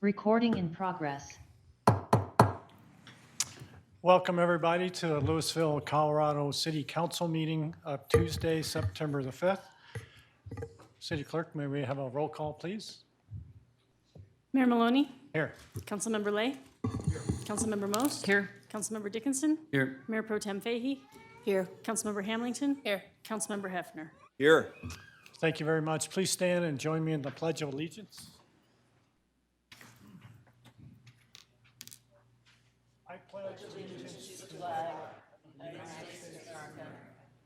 Recording in progress. Welcome, everybody, to the Louisville, Colorado City Council meeting of Tuesday, September the 5th. City Clerk, may we have a roll call, please? Mayor Maloney? Here. Councilmember Lay? Here. Councilmember Most? Here. Councilmember Dickinson? Here. Mayor Pro Tem Fahey? Here. Councilmember Hamilton? Here. Councilmember Hefner? Here. Thank you very much. Please stand and join me in the Pledge of Allegiance. I pledge allegiance to the flag of the United States of America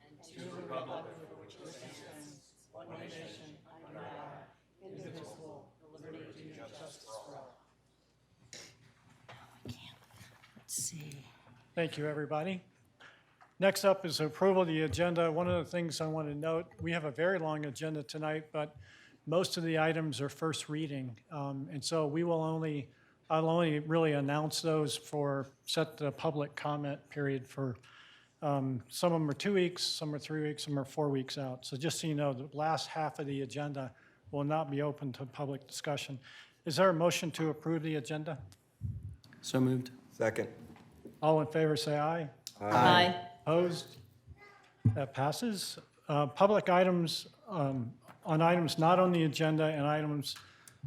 and to the republic for which it stands, one nation, under God, indivisible, with liberty and justice for all. Let's see. Thank you, everybody. Next up is approval of the agenda. One of the things I want to note, we have a very long agenda tonight, but most of the items are first reading. And so I'll only really announce those set the public comment period for, some of them are 2 weeks, some are 3 weeks, some are 4 weeks out. So just so you know, the last half of the agenda will not be open to public discussion. Is there a motion to approve the agenda? So moved. Second. All in favor, say aye. Aye. Opposed? That passes. Public items, on items not on the agenda and items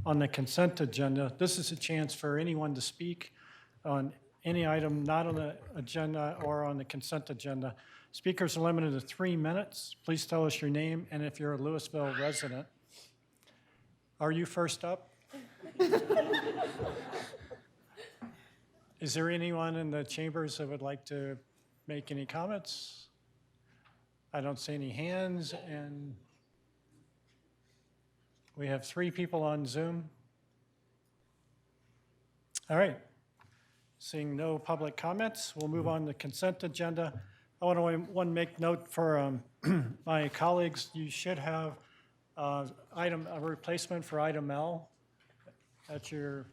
on the consent agenda. This is a chance for anyone to speak on any item not on the agenda or on the consent agenda. Speakers are limited to 3 minutes. Please tell us your name and if you're a Louisville resident. Are you first up? Is there anyone in the chambers that would like to make any comments? I don't see any hands, and we have 3 people on Zoom. All right. Seeing no public comments, we'll move on to the consent agenda. I want to make note for my colleagues, you should have a replacement for item L at your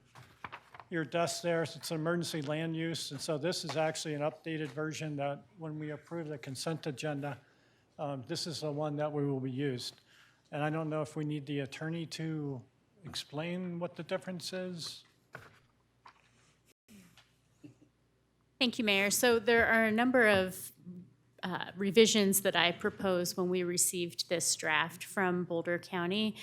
desk there. It's an emergency land use, and so this is actually an updated version that when we approve the consent agenda, this is the one that we will be used. And I don't know if we need the attorney to explain what the difference is. Thank you, Mayor. So there are a number of revisions that I proposed when we received this draft from Boulder County,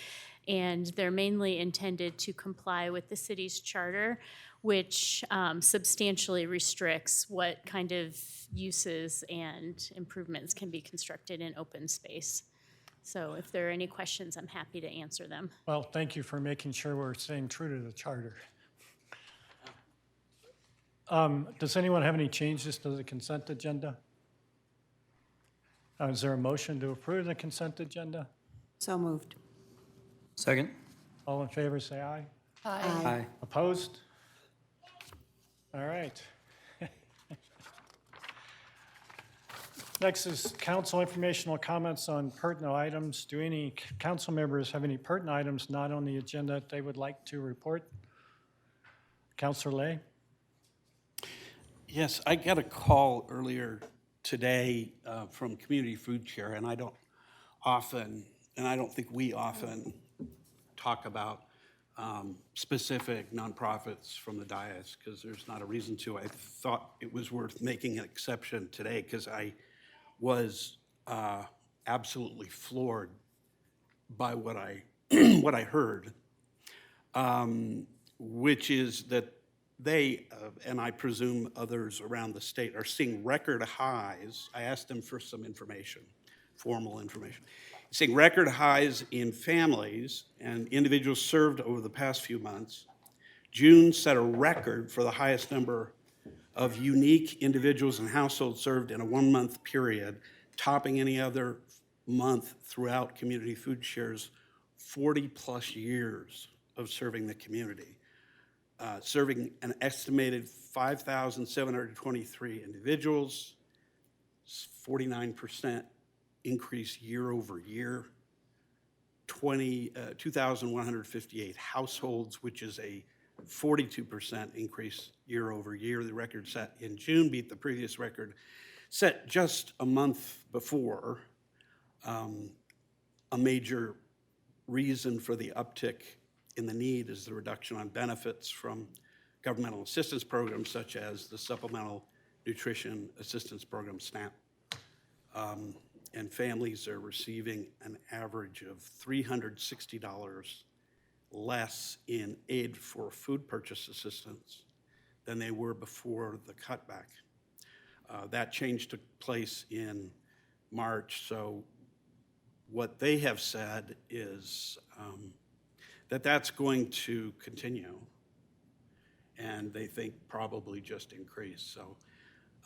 and they're mainly intended to comply with the city's charter, which substantially restricts what kind of uses and improvements can be constructed in open space. So if there are any questions, I'm happy to answer them. Well, thank you for making sure we're staying true to the charter. Does anyone have any changes to the consent agenda? Is there a motion to approve the consent agenda? So moved. Second. All in favor, say aye. Aye. Opposed? All right. Next is council informational comments on pertinent items. Do any council members have any pertinent items not on the agenda that they would like to report? Councilor Lay? Yes, I got a call earlier today from Community Food Share, and I don't think we often talk about specific nonprofits from the dais because there's not a reason to. I thought it was worth making an exception today because I was absolutely floored by what I what I heard, which is that they, and I presume others around the state, are seeing record highs. I asked them for some information, formal information. Seeing record highs in families and individuals served over the past few months. June set a record for the highest number of unique individuals and households served in a 1-month period, topping any other month throughout Community Food Share's 40-plus years of serving the community. Serving an estimated 5,723 individuals, 49% increase year over year, 2,158 households, which is a 42% increase year over year. The record set in June beat the previous record set just a month before. A major reason for the uptick in the need is the reduction on benefits from governmental assistance programs such as the Supplemental Nutrition Assistance Program, SNAP. And families are receiving an average of $360 less in aid for food purchase assistance than they were before the cutback. That change took place in March, so what they have said is that that's going to continue, and they think probably just increase. So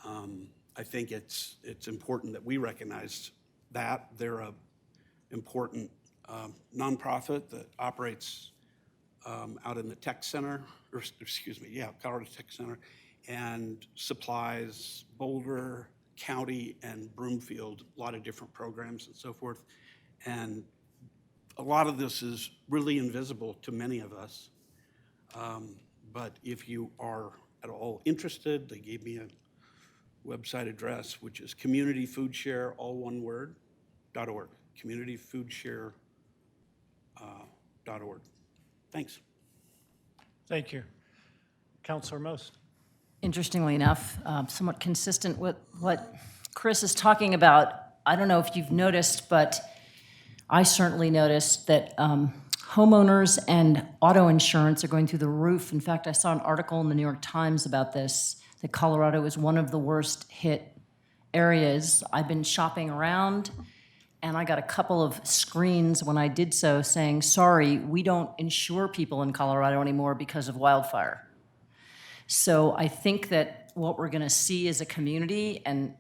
I think it's important that we recognize that. They're an important nonprofit that operates out in the tech center, or excuse me, Colorado Tech Center, and supplies Boulder County and Broomfield, a lot of different programs and so forth. And a lot of this is really invisible to many of us. But if you are at all interested, they gave me a website address, which is communityfoodshare, all one word, .org, communityfoodshare.org. Thanks. Thank you. Councilor Most. Interestingly enough, somewhat consistent with what Chris is talking about. I don't know if you've noticed, but I certainly noticed that homeowners and auto insurance are going through the roof. In fact, I saw an article in the New York Times about this, that Colorado is one of the worst hit areas. I've been shopping around, and I got a couple of screens when I did so saying, sorry, we don't insure people in Colorado anymore because of wildfire. So I think that what we're going to see as a community, and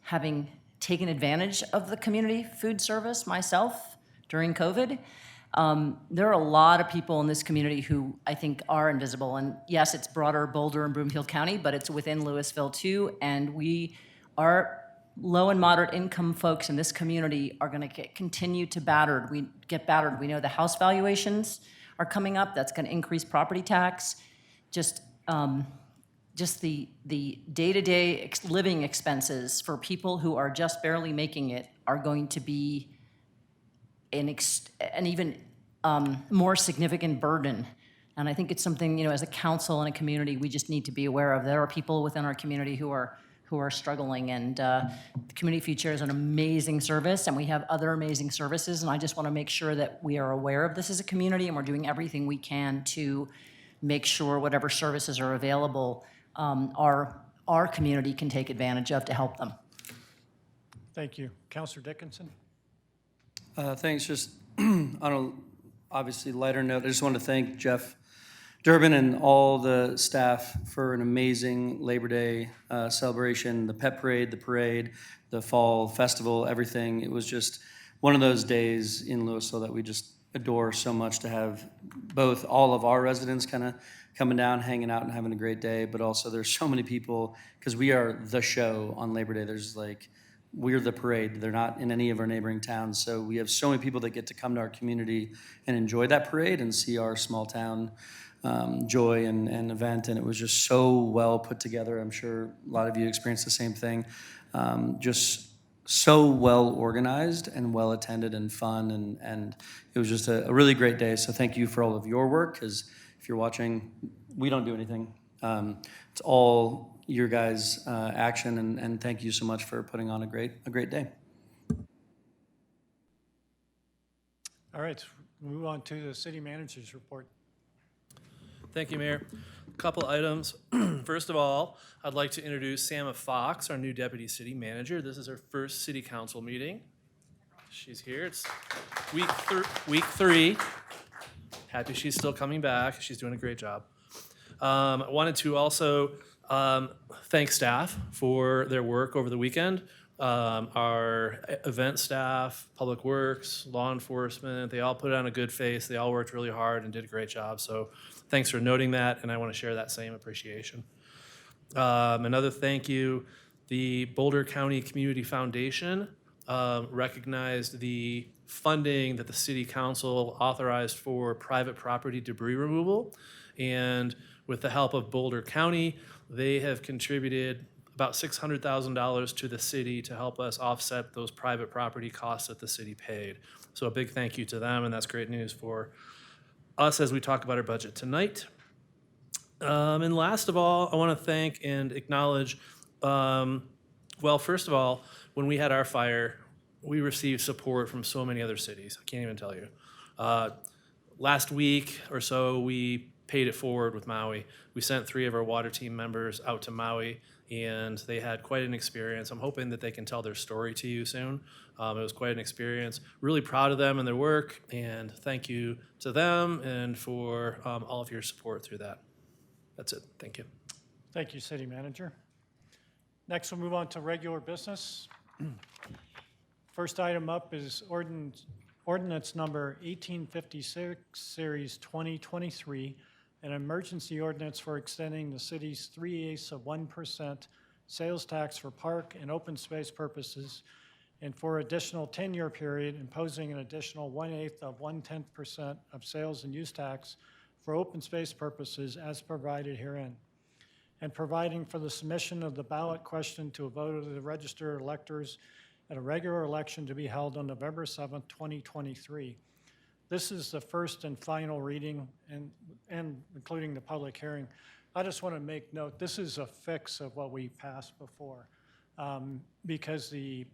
having taken advantage of the community food service myself during COVID, there are a lot of people in this community who I think are invisible. And yes, it's broader Boulder and Broomfield County, but it's within Louisville too. And we are low and moderate income folks in this community are going to continue to get battered. We know the house valuations are coming up. That's going to increase property tax. Just the day-to-day living expenses for people who are just barely making it are going to be an even more significant burden. And I think it's something, as a council and a community, we just need to be aware of. There are people within our community who are struggling, and the Community Food Share is an amazing service, and we have other amazing services, and I just want to make sure that we are aware of this as a community, and we're doing everything we can to make sure whatever services are available, our community can take advantage of to help them. Thank you. Councilor Dickinson. Thanks. Just on a obviously lighter note, I just want to thank Jeff Durbin and all the staff for an amazing Labor Day celebration, the pet parade, the fall festival, everything. It was just one of those days in Louisville that we just adore so much, to have both all of our residents kind of coming down, hanging out, and having a great day, but also there's so many people, because we are the show on Labor Day. There's we're the parade. They're not in any of our neighboring towns. So we have so many people that get to come to our community and enjoy that parade and see our small town joy and event. And it was just so well put together. I'm sure a lot of you experienced the same thing. Just so well organized and well attended and fun. And it was just a really great day. So thank you for all of your work, because if you're watching, we don't do anything. It's all your guys' action, and thank you so much for putting on a great day. All right, move on to the city manager's report. Thank you, Mayor. A couple items. First of all, I'd like to introduce Sama Fox, our new deputy city manager. This is her first city council meeting. She's here. It's week three. Happy she's still coming back. She's doing a great job. I wanted to also thank staff for their work over the weekend. Our event staff, public works, law enforcement, they all put on a good face. They all worked really hard and did a great job. So thanks for noting that, and I want to share that same appreciation. Another thank you, the Boulder County Community Foundation recognized the funding that the city council authorized for private property debris removal. And with the help of Boulder County, they have contributed about $600,000 to the city to help us offset those private property costs that the city paid. So a big thank you to them, and that's great news for us as we talk about our budget tonight. And last of all, I want to thank and acknowledge, well, first of all, when we had our fire, we received support from so many other cities. I can't even tell you. Last week or so, we paid it forward with Maui. We sent 3 of our water team members out to Maui, and they had quite an experience. I'm hoping that they can tell their story to you soon. It was quite an experience. Really proud of them and their work, and thank you to them and for all of your support through that. That's it. Thank you. Thank you, City Manager. Next, we'll move on to regular business. First item up is ordinance number 1856, Series 2023, an emergency ordinance for extending the city's 3/8% sales tax for park and open space purposes, and for additional 10-year period, imposing an additional 1/8 of 1/10% of sales and use tax for open space purposes as provided herein, and providing for the submission of the ballot question to a vote of the registered electors at a regular election to be held on November 7th, 2023. This is the first and final reading, and including the public hearing. I just want to make note, this is a fix of what we passed before, because the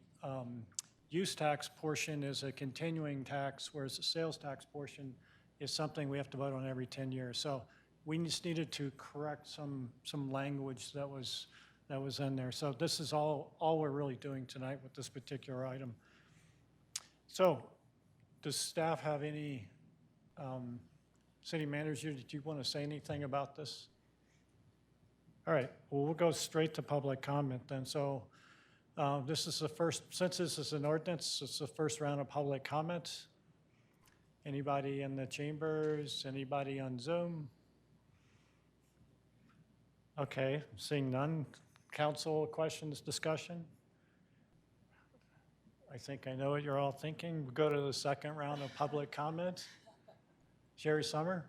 use tax portion is a continuing tax, whereas the sales tax portion is something we have to vote on every 10 years. So we just needed to correct some language that was in there. So this is all we're really doing tonight with this particular item. So does staff have any, city manager, did you want to say anything about this? All right, well, we'll go straight to public comment then. So this is the first, since this is an ordinance, it's the first round of public comments. Anybody in the chambers? Anybody on Zoom? Okay, seeing none. Council questions, discussion? I think I know what you're all thinking. We'll go to the second round of public comment. Sherry Summer?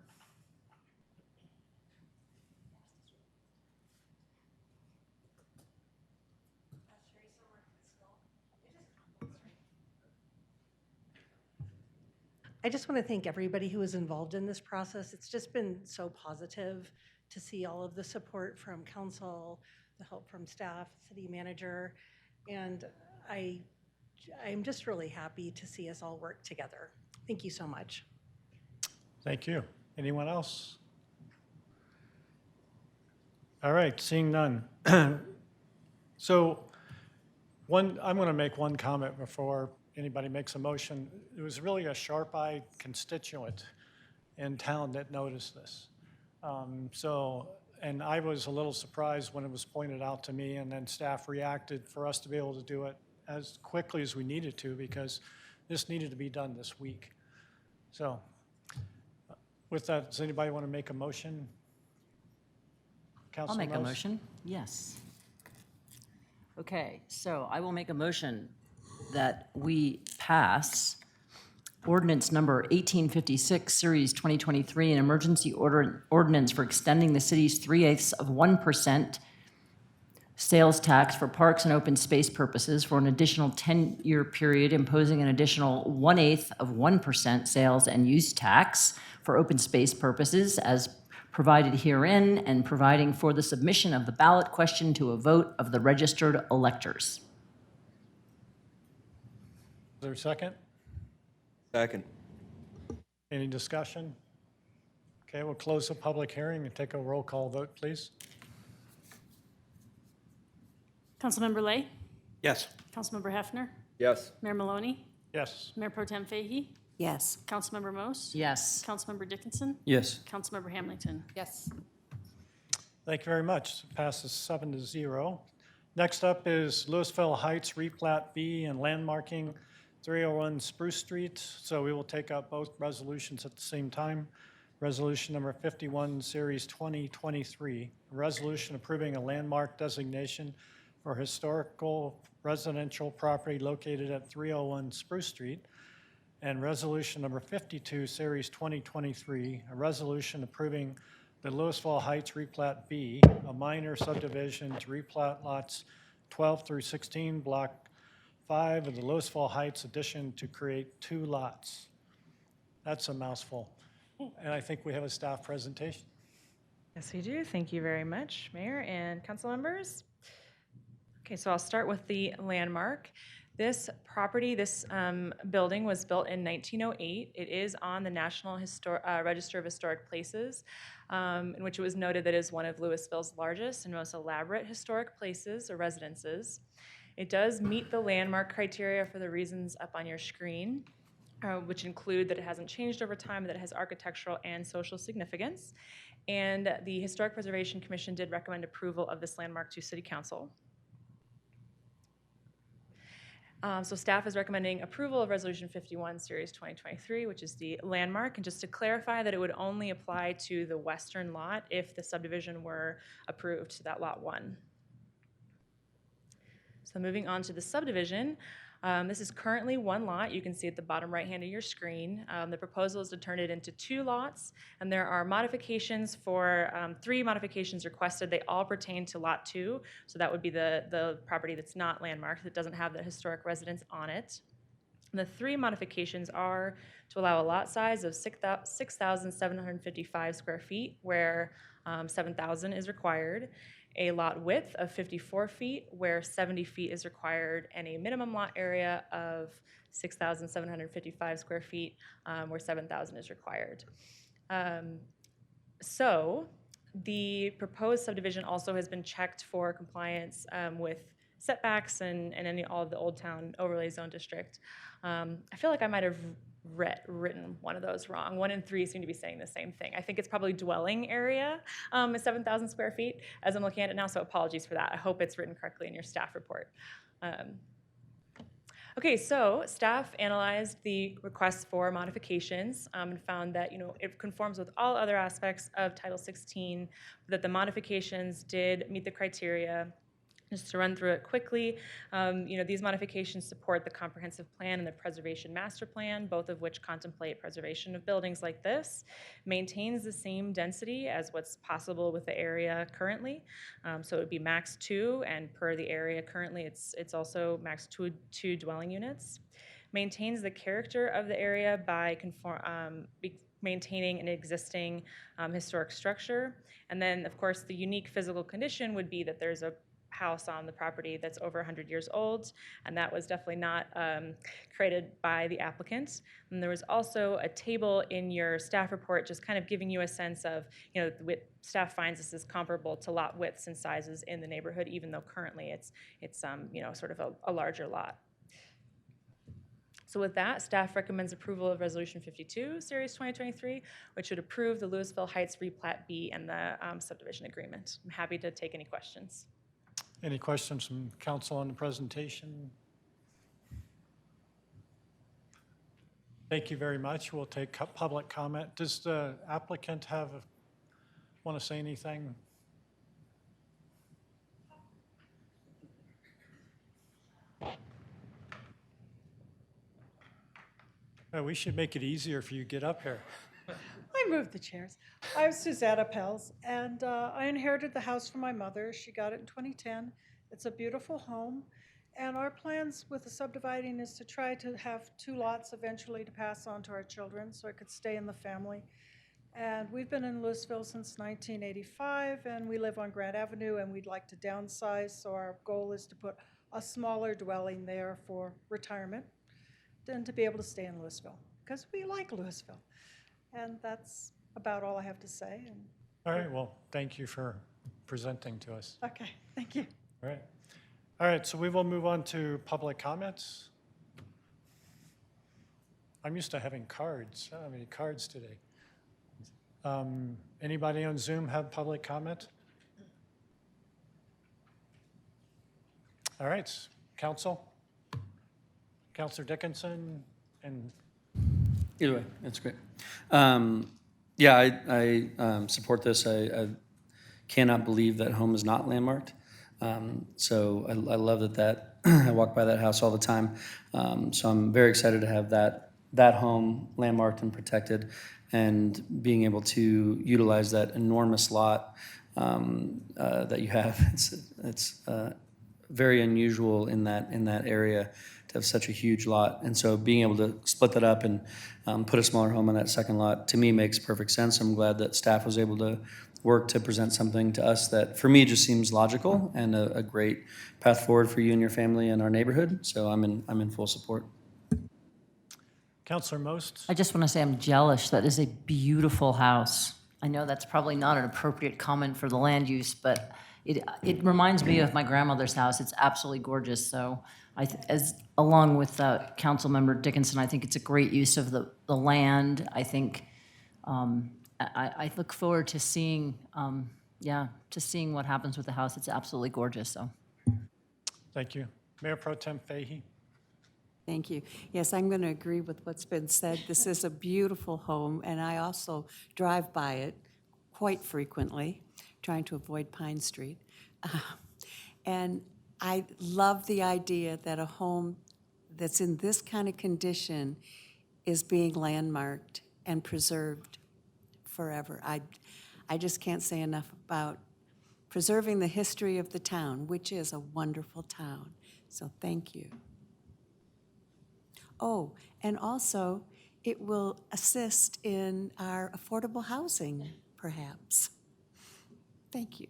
I just want to thank everybody who was involved in this process. It's just been so positive to see all of the support from council, the help from staff, city manager, and I'm just really happy to see us all work together. Thank you so much. Thank you. Anyone else? All right, seeing none. So I'm going to make one comment before anybody makes a motion. It was really a sharp-eyed constituent in town that noticed this. And I was a little surprised when it was pointed out to me, and then staff reacted for us to be able to do it as quickly as we needed to, because this needed to be done this week. So with that, does anybody want to make a motion? I'll Councilor make a Mills? motion, yes. Okay, so I will make a motion that we pass ordinance number 1856, Series 2023, an emergency ordinance for extending the city's 3/8 of 1% sales tax for parks and open space purposes for an additional 10-year period, imposing an additional 1/8 of 1% sales and use tax for open space purposes as provided herein, and providing for the submission of the ballot question to a vote of the registered electors. Is there a second? Second. Any discussion? Okay, we'll close the public hearing and take a roll call vote, please. Councilmember Lay, Yes. Councilmember Hefner, Yes. Mayor Maloney, Yes. Mayor Pro Tem Fahey, Yes. Councilmember Most, Yes. Councilmember Dickinson, Yes. Councilmember Hamilton. Yes. Thank you very much. Passes 7-0. Next up is Louisville Heights replat B and landmarking 301 Spruce Street. So we will take up both resolutions at the same time. Resolution number 51, Series 2023, a resolution approving a landmark designation for historical residential property located at 301 Spruce Street. And resolution number 52, Series 2023, a resolution approving the Louisville Heights replat B, a minor subdivision to replat lots 12 through 16, block 5 of the Louisville Heights addition to create 2 lots. That's a mouthful. And I think we have a staff presentation. Yes, we do. Thank you very much, Mayor and council members. Okay, so I'll start with the landmark. This property, this building was built in 1908. It is on the National Register of Historic Places, in which it was noted that it is one of Louisville's largest and most elaborate historic places or residences. It does meet the landmark criteria for the reasons up on your screen, which include that it hasn't changed over time, that it has architectural and social significance. And the Historic Preservation Commission did recommend approval of this landmark to City Council. So staff is recommending approval of Resolution 51, Series 2023, which is the landmark. And just to clarify that it would only apply to the western lot if the subdivision were approved, to that lot 1. So moving on to the subdivision, this is currently 1 lot. You can see at the bottom right hand of your screen. The proposal is to turn it into 2 lots, and there are modifications for 3 modifications requested. They all pertain to lot 2, so that would be the property that's not landmarked, that doesn't have the historic residence on it. And the 3 modifications are to allow a lot size of 6,755 square feet, where 7,000 is required, a lot width of 54 feet, where 70 feet is required, and a minimum lot area of 6,755 square feet, where 7,000 is required. So the proposed subdivision also has been checked for compliance with setbacks and all of the Old Town Overlay Zone District. I feel like I might have written one of those wrong. 1 and 3 seem to be saying the same thing. I think it's probably dwelling area is 7,000 square feet as I'm looking at it now, so apologies for that. I hope it's written correctly in your staff report. Okay, so staff analyzed the requests for modifications and found that it conforms with all other aspects of Title 16, that the modifications did meet the criteria. Just to run through it quickly, these modifications support the comprehensive plan and the preservation master plan, both of which contemplate preservation of buildings like this, maintains the same density as what's possible with the area currently. So it would be max 2, and per the area currently, it's also max 2 dwelling units. Maintains the character of the area by maintaining an existing historic structure. And then, of course, the unique physical condition would be that there's a house on the property that's over 100 years old, and that was definitely not created by the applicant. And there was also a table in your staff report just kind of giving you a sense of, staff finds this is comparable to lot widths and sizes in the neighborhood, even though currently it's sort of a larger lot. So with that, staff recommends approval of Resolution 52, Series 2023, which would approve the Louisville Heights Replat B and the subdivision agreement. I'm happy to take any questions. Any questions from council on the presentation? Thank you very much. We'll take public comment. Does the applicant want to say anything? We should make it easier for you to get up here. I moved the chairs. I'm Susanna Pels, and I inherited the house from my mother. She got it in 2010. It's a beautiful home, and our plans with the subdividing is to try to have 2 lots eventually to pass on to our children so it could stay in the family. And we've been in Louisville since 1985, and we live on Grant Avenue, and we'd like to downsize, so our goal is to put a smaller dwelling there for retirement and to be able to stay in Louisville, because we like Louisville. And that's about all I have to say. All right, well, thank you for presenting to us. Okay, thank you. All right, so we will move on to public comments. I'm used to having cards. I don't have any cards today. Anybody on Zoom have public comment? All right, Councilor Dickinson and Either way, that's great. Yeah, I support this. I cannot believe that home is not landmarked. So I love that I walk by that house all the time. So I'm very excited to have that home landmarked and protected, and being able to utilize that enormous lot that you have. It's very unusual in that area to have such a huge lot. And so being able to split that up and put a smaller home on that second lot, to me, makes perfect sense. I'm glad that staff was able to work to present something to us that, for me, just seems logical and a great path forward for you and your family and our neighborhood. So I'm in full support. Counselor Most? I just want to say I'm jealous. That is a beautiful house. I know that's probably not an appropriate comment for the land use, but it reminds me of my grandmother's house. It's absolutely gorgeous. So along with Councilmember Dickinson, I think it's a great use of the land. I think I look forward to seeing seeing what happens with the house. It's absolutely gorgeous. So Thank you. Mayor Pro Tem Fahey? Thank you. Yes, I'm going to agree with what's been said. This is a beautiful home, and I also drive by it quite frequently, trying to avoid Pine Street. And I love the idea that a home that's in this kind of condition is being landmarked and preserved forever. I just can't say enough about preserving the history of the town, which is a wonderful town. So thank you. Oh, and also, it will assist in our affordable housing, perhaps. Thank you.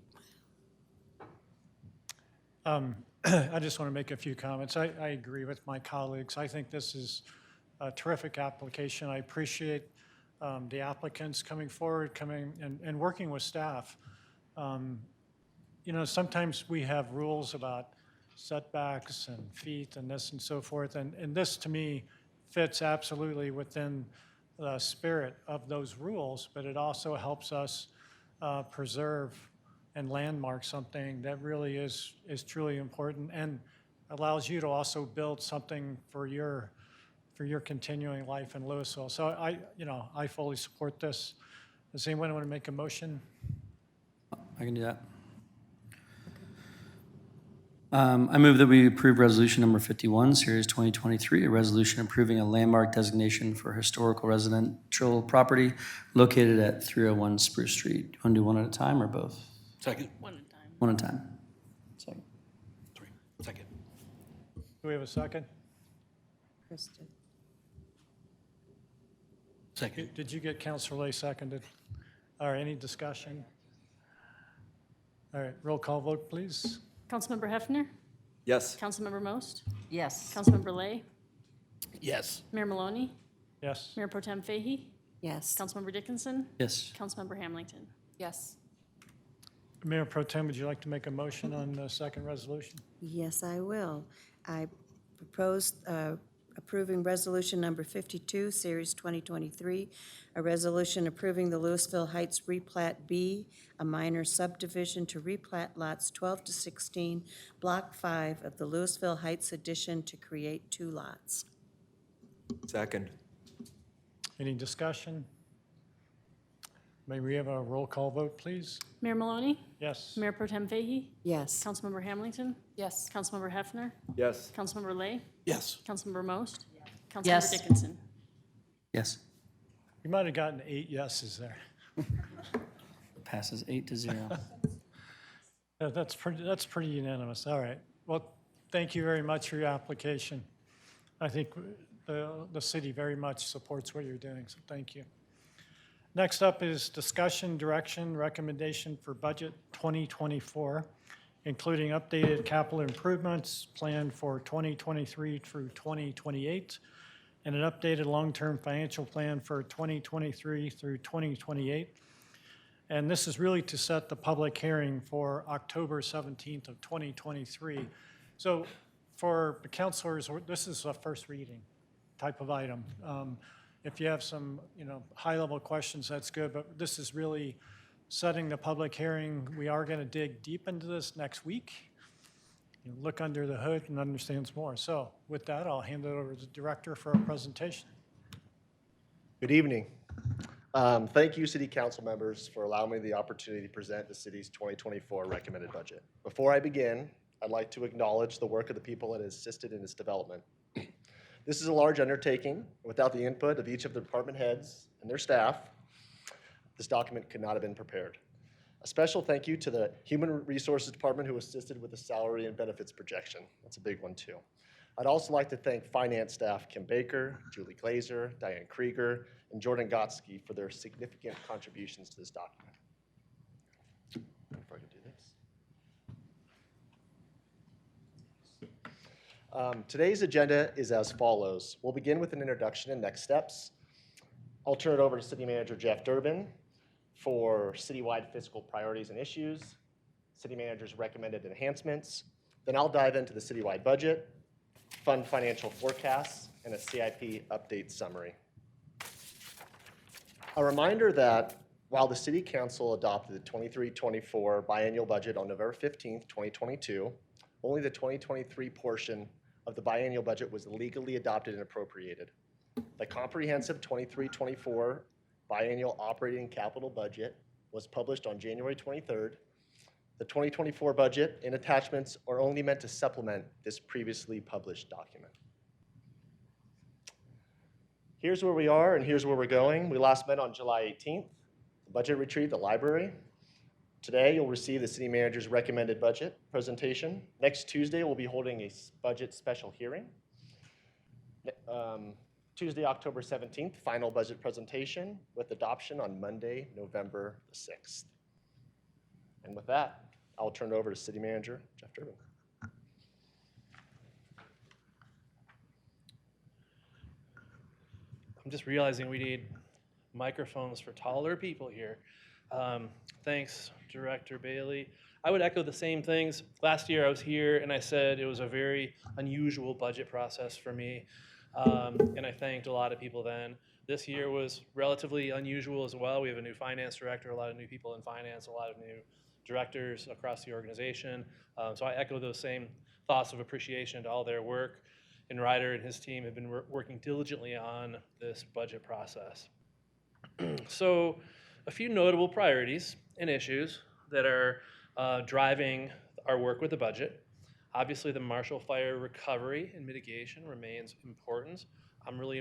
I just want to make a few comments. I agree with my colleagues. I think this is a terrific application. I appreciate the applicants coming forward, and working with staff. You know, sometimes we have rules about setbacks and feet and this and so forth, and this, to me, fits absolutely within the spirit of those rules, but it also helps us preserve and landmark something that really is truly important, and allows you to also build something for your continuing life in Louisville. So I fully support this. Does anyone want to make a motion? I can do that. I move that we approve resolution number 51, series 2023, a resolution approving a landmark designation for historical residential property located at 301 Spruce Street. Do you want to do one at a time or both? Second? One at a time. One at a time. Second. Three. Second. Do we have a second? Kristen. Second. Did you get Councilor Lay seconded? All right, any discussion? All right, roll call vote, please. Councilmember Hefner? Yes. Councilmember Most? yes. Councilmember Lay? Yes. Mayor Maloney? Yes. Mayor Pro Tem Fahey? Yes. Councilmember Dickinson? Yes. Councilmember Hamilton? Yes. Mayor Pro Tem, would you like to make a motion on the second resolution? Yes, I will. I propose approving resolution number 52, series 2023, a resolution approving the Louisville Heights replat B, a minor subdivision to replat lots 12 to 16, block 5 of the Louisville Heights addition to create 2 lots. Second. Any discussion? May we have a roll call vote, please? Mayor Maloney? Yes. Mayor Pro Tem Fahey? Yes. Councilmember Hamilton? Yes. Councilmember Hefner? Yes. Councilmember Lay? Yes. Councilmember Most? Councilmember Yes. Dickinson? Yes. You might have gotten 8 yeses there. Passes 8-0. That's pretty unanimous. All right. Well, thank you very much for your application. I think the city very much supports what you're doing, so thank you. Next up is discussion, direction, recommendation for budget 2024, including updated capital improvements planned for 2023 through 2028, and an updated long-term financial plan for 2023 through 2028. And this is really to set the public hearing for October 17th of 2023. So for the councilors, this is a first reading type of item. If you have some, high-level questions, that's good, but this is really setting the public hearing. We are going to dig deep into this next week, look under the hood and understand more. So with that, I'll hand it over to the director for a presentation. Good evening. Thank you, City Council members, for allowing me the opportunity to present the city's 2024 recommended budget. Before I begin, I'd like to acknowledge the work of the people that have assisted in its development. This is a large undertaking. Without the input of each of the department heads and their staff, this document could not have been prepared. A special thank you to the Human Resources Department who assisted with the salary and benefits projection. That's a big one too. I'd also like to thank finance staff Kim Baker, Julie Glazer, Diane Krieger, and Jordan Gotsky for their significant contributions to this document. If I could do this. Today's agenda is as follows. We'll begin with an introduction and next steps. I'll turn it over to City Manager Jeff Durbin for citywide fiscal priorities and issues, City Manager's recommended enhancements. Then I'll dive into the citywide budget, fund financial forecasts, and a CIP update summary. A reminder that while the City Council adopted the 23-24 biennial budget on November 15th, 2022, only the 2023 portion of the biennial budget was legally adopted and appropriated. The comprehensive 23-24 biennial operating capital budget was published on January 23rd. The 2024 budget and attachments are only meant to supplement this previously published document. Here's where we are and here's where we're going. We last met on July 18th, the budget retreat at the library. Today, you'll receive the City Manager's recommended budget presentation. Next Tuesday, we'll be holding a budget special hearing. Tuesday, October 17th, final budget presentation with adoption on Monday, November the 6th. And with that, I'll turn it over to City Manager Jeff Durbin. I'm just realizing we need microphones for taller people here. Thanks, Director Bailey. I would echo the same things. Last year I was here and I said it was a very unusual budget process for me. And I thanked a lot of people then. This year was relatively unusual as well. We have a new finance director, a lot of new people in finance, a lot of new directors across the organization. So I echo those same thoughts of appreciation to all their work. And Ryder and his team have been working diligently on this budget process. So a few notable priorities and issues that are driving our work with the budget. Obviously, the Marshall Fire recovery and mitigation remains important. I'm really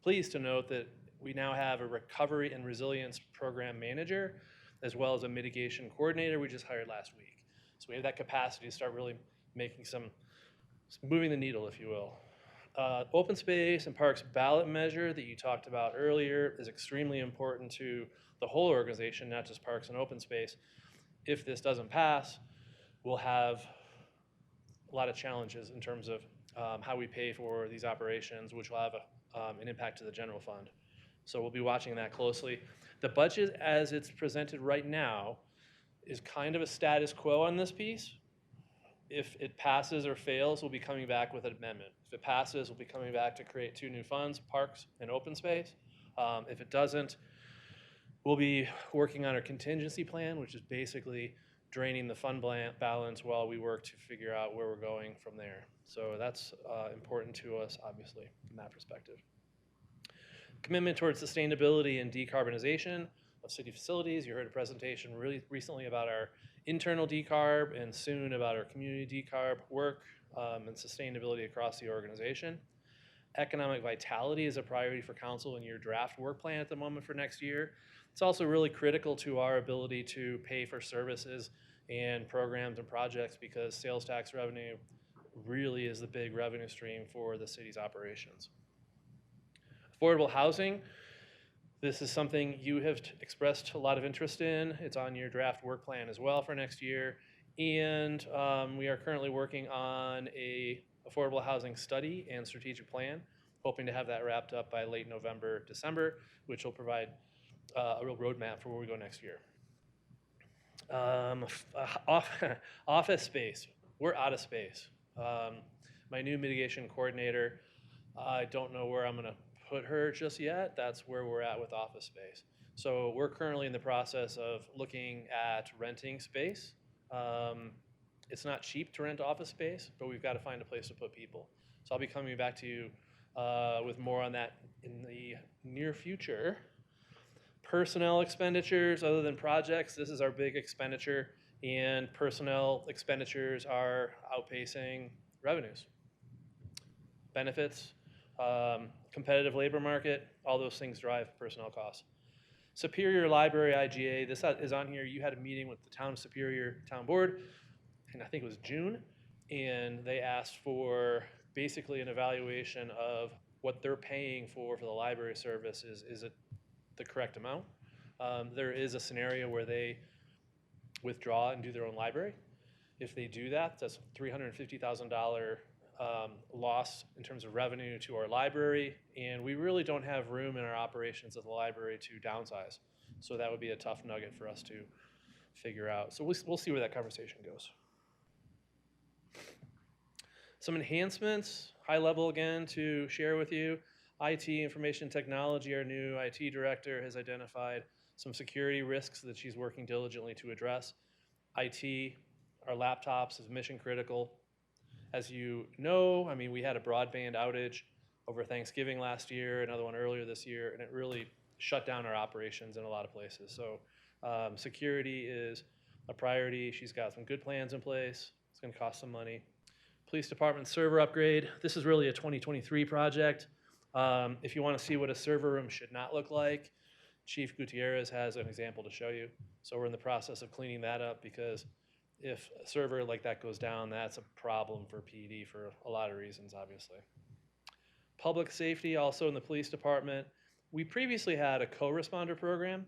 pleased to note that we now have a recovery and resilience program manager, as well as a mitigation coordinator we just hired last week. So we have that capacity to start really making moving the needle, if you will. Open space and parks ballot measure that you talked about earlier is extremely important to the whole organization, not just parks and open space. If this doesn't pass, we'll have a lot of challenges in terms of how we pay for these operations, which will have an impact to the general fund. So we'll be watching that closely. The budget as it's presented right now is kind of a status quo on this piece. If it passes or fails, we'll be coming back with an amendment. If it passes, we'll be coming back to create two new funds, parks and open space. If it doesn't, we'll be working on our contingency plan, which is basically draining the fund balance while we work to figure out where we're going from there. So that's important to us, obviously, from that perspective. Commitment towards sustainability and decarbonization of city facilities. You heard a presentation really recently about our internal decarb and soon about our community decarb work and sustainability across the organization. Economic vitality is a priority for council in your draft work plan at the moment for next year. It's also really critical to our ability to pay for services and programs and projects because sales tax revenue really is the big revenue stream for the city's operations. Affordable housing. This is something you have expressed a lot of interest in. It's on your draft work plan as well for next year. And we are currently working on a affordable housing study and strategic plan, hoping to have that wrapped up by late November, December, which will provide a real roadmap for where we go next year. Office space. We're out of space. My new mitigation coordinator, I don't know where I'm going to put her just yet. That's where we're at with office space. So we're currently in the process of looking at renting space. It's not cheap to rent office space, but we've got to find a place to put people. So I'll be coming back to you with more on that in the near future. Personnel expenditures, other than projects, this is our big expenditure, and personnel expenditures are outpacing revenues. Benefits, competitive labor market, all those things drive personnel costs. Superior Library IGA, this is on here. You had a meeting with the Town of Superior Town Board, and I think it was June, and they asked for basically an evaluation of what they're paying for the library service. Is it the correct amount? There is a scenario where they withdraw and do their own library. If they do that, that's $350,000 loss in terms of revenue to our library, and we really don't have room in our operations of the library to downsize. So that would be a tough nugget for us to figure out. So we'll see where that conversation goes. Some enhancements, high level again, to share with you. IT, information technology, our new IT director has identified some security risks that she's working diligently to address. IT, our laptops is mission critical. As you know, I mean, we had a broadband outage over Thanksgiving last year, another one earlier this year, and it really shut down our operations in a lot of places. So security is a priority. She's got some good plans in place. It's gonna cost some money. Police department server upgrade. This is really a 2023 project. If you wanna see what a server room should not look like, Chief Gutierrez has an example to show you. So we're in the process of cleaning that up, because if a server like that goes down, that's a problem for PD for a lot of reasons, obviously. Public safety, also in the police department. We previously had a co-responder program.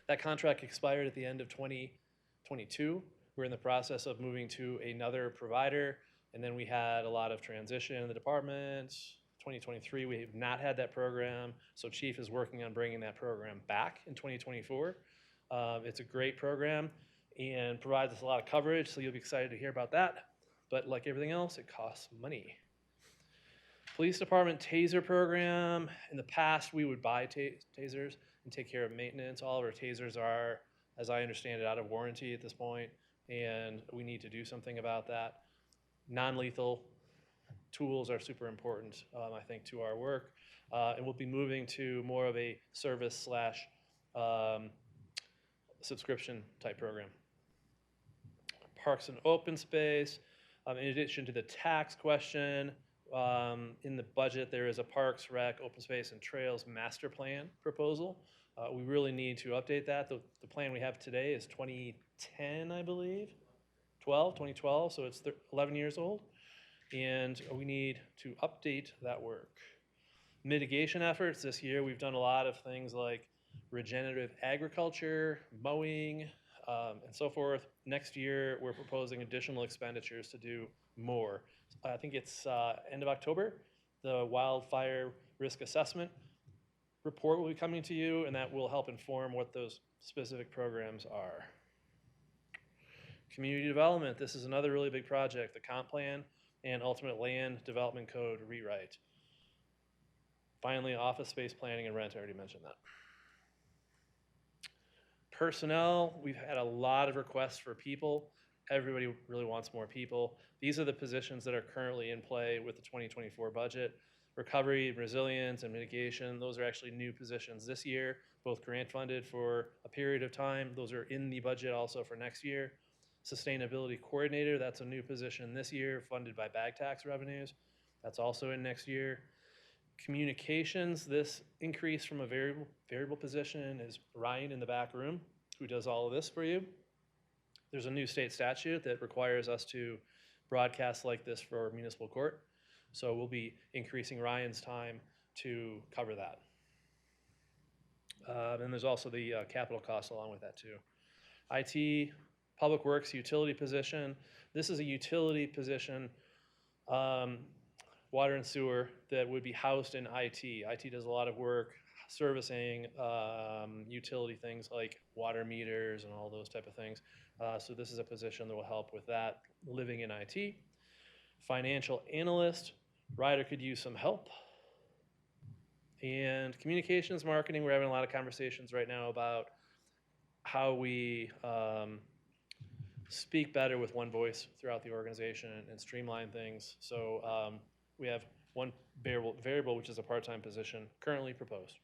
That contract expired at the end of 2022. We're in the process of moving to another provider, and then we had a lot of transition in the department. 2023, we have not had that program, so Chief is working on bringing that program back in 2024. It's a great program and provides us a lot of coverage, so you'll be excited to hear about that. But like everything else, it costs money. Police department taser program. In the past, we would buy tasers and take care of maintenance. All of our tasers are, as I understand it, out of warranty at this point, and we need to do something about that. Non-lethal tools are super important, I think, to our work, and we'll be moving to more of a service / subscription type program. Parks and open space. In addition to the tax question, in the budget there is a Parks, Rec, Open Space, and Trails master plan proposal. We really need to update that. The plan we have today is 2010, I believe, 2012, so it's 11 years old, and we need to update that work. Mitigation efforts this year, we've done a lot of things like regenerative agriculture, mowing, and so forth. Next year, we're proposing additional expenditures to do more. I think it's end of October, the wildfire risk assessment report will be coming to you, and that will help inform what those specific programs are. Community development, this is another really big project, the comp plan and ultimate land development code rewrite. Finally, office space planning and rent, I already mentioned that. Personnel, we've had a lot of requests for people. Everybody really wants more people. These are the positions that are currently in play with the 2024 budget. Recovery, resilience, and mitigation, those are actually new positions this year, both grant funded for a period of time. Those are in the budget also for next year. Sustainability coordinator, that's a new position this year, funded by bag tax revenues. That's also in next year. Communications, this increase from a variable position is Ryan in the back room, who does all of this for you. There's a new state statute that requires us to broadcast like this for municipal court. So we'll be increasing Ryan's time to cover that. And there's also the capital costs along with that too. IT, Public Works utility position. This is a utility position, water and sewer, that would be housed in IT. IT does a lot of work servicing utility things like water meters and all those type of things. So this is a position that will help with that, living in IT. Financial analyst, Ryder could use some help. And communications marketing, we're having a lot of conversations right now about how we speak better with one voice throughout the organization and streamline things. So we have one variable, which is a part-time position, currently proposed.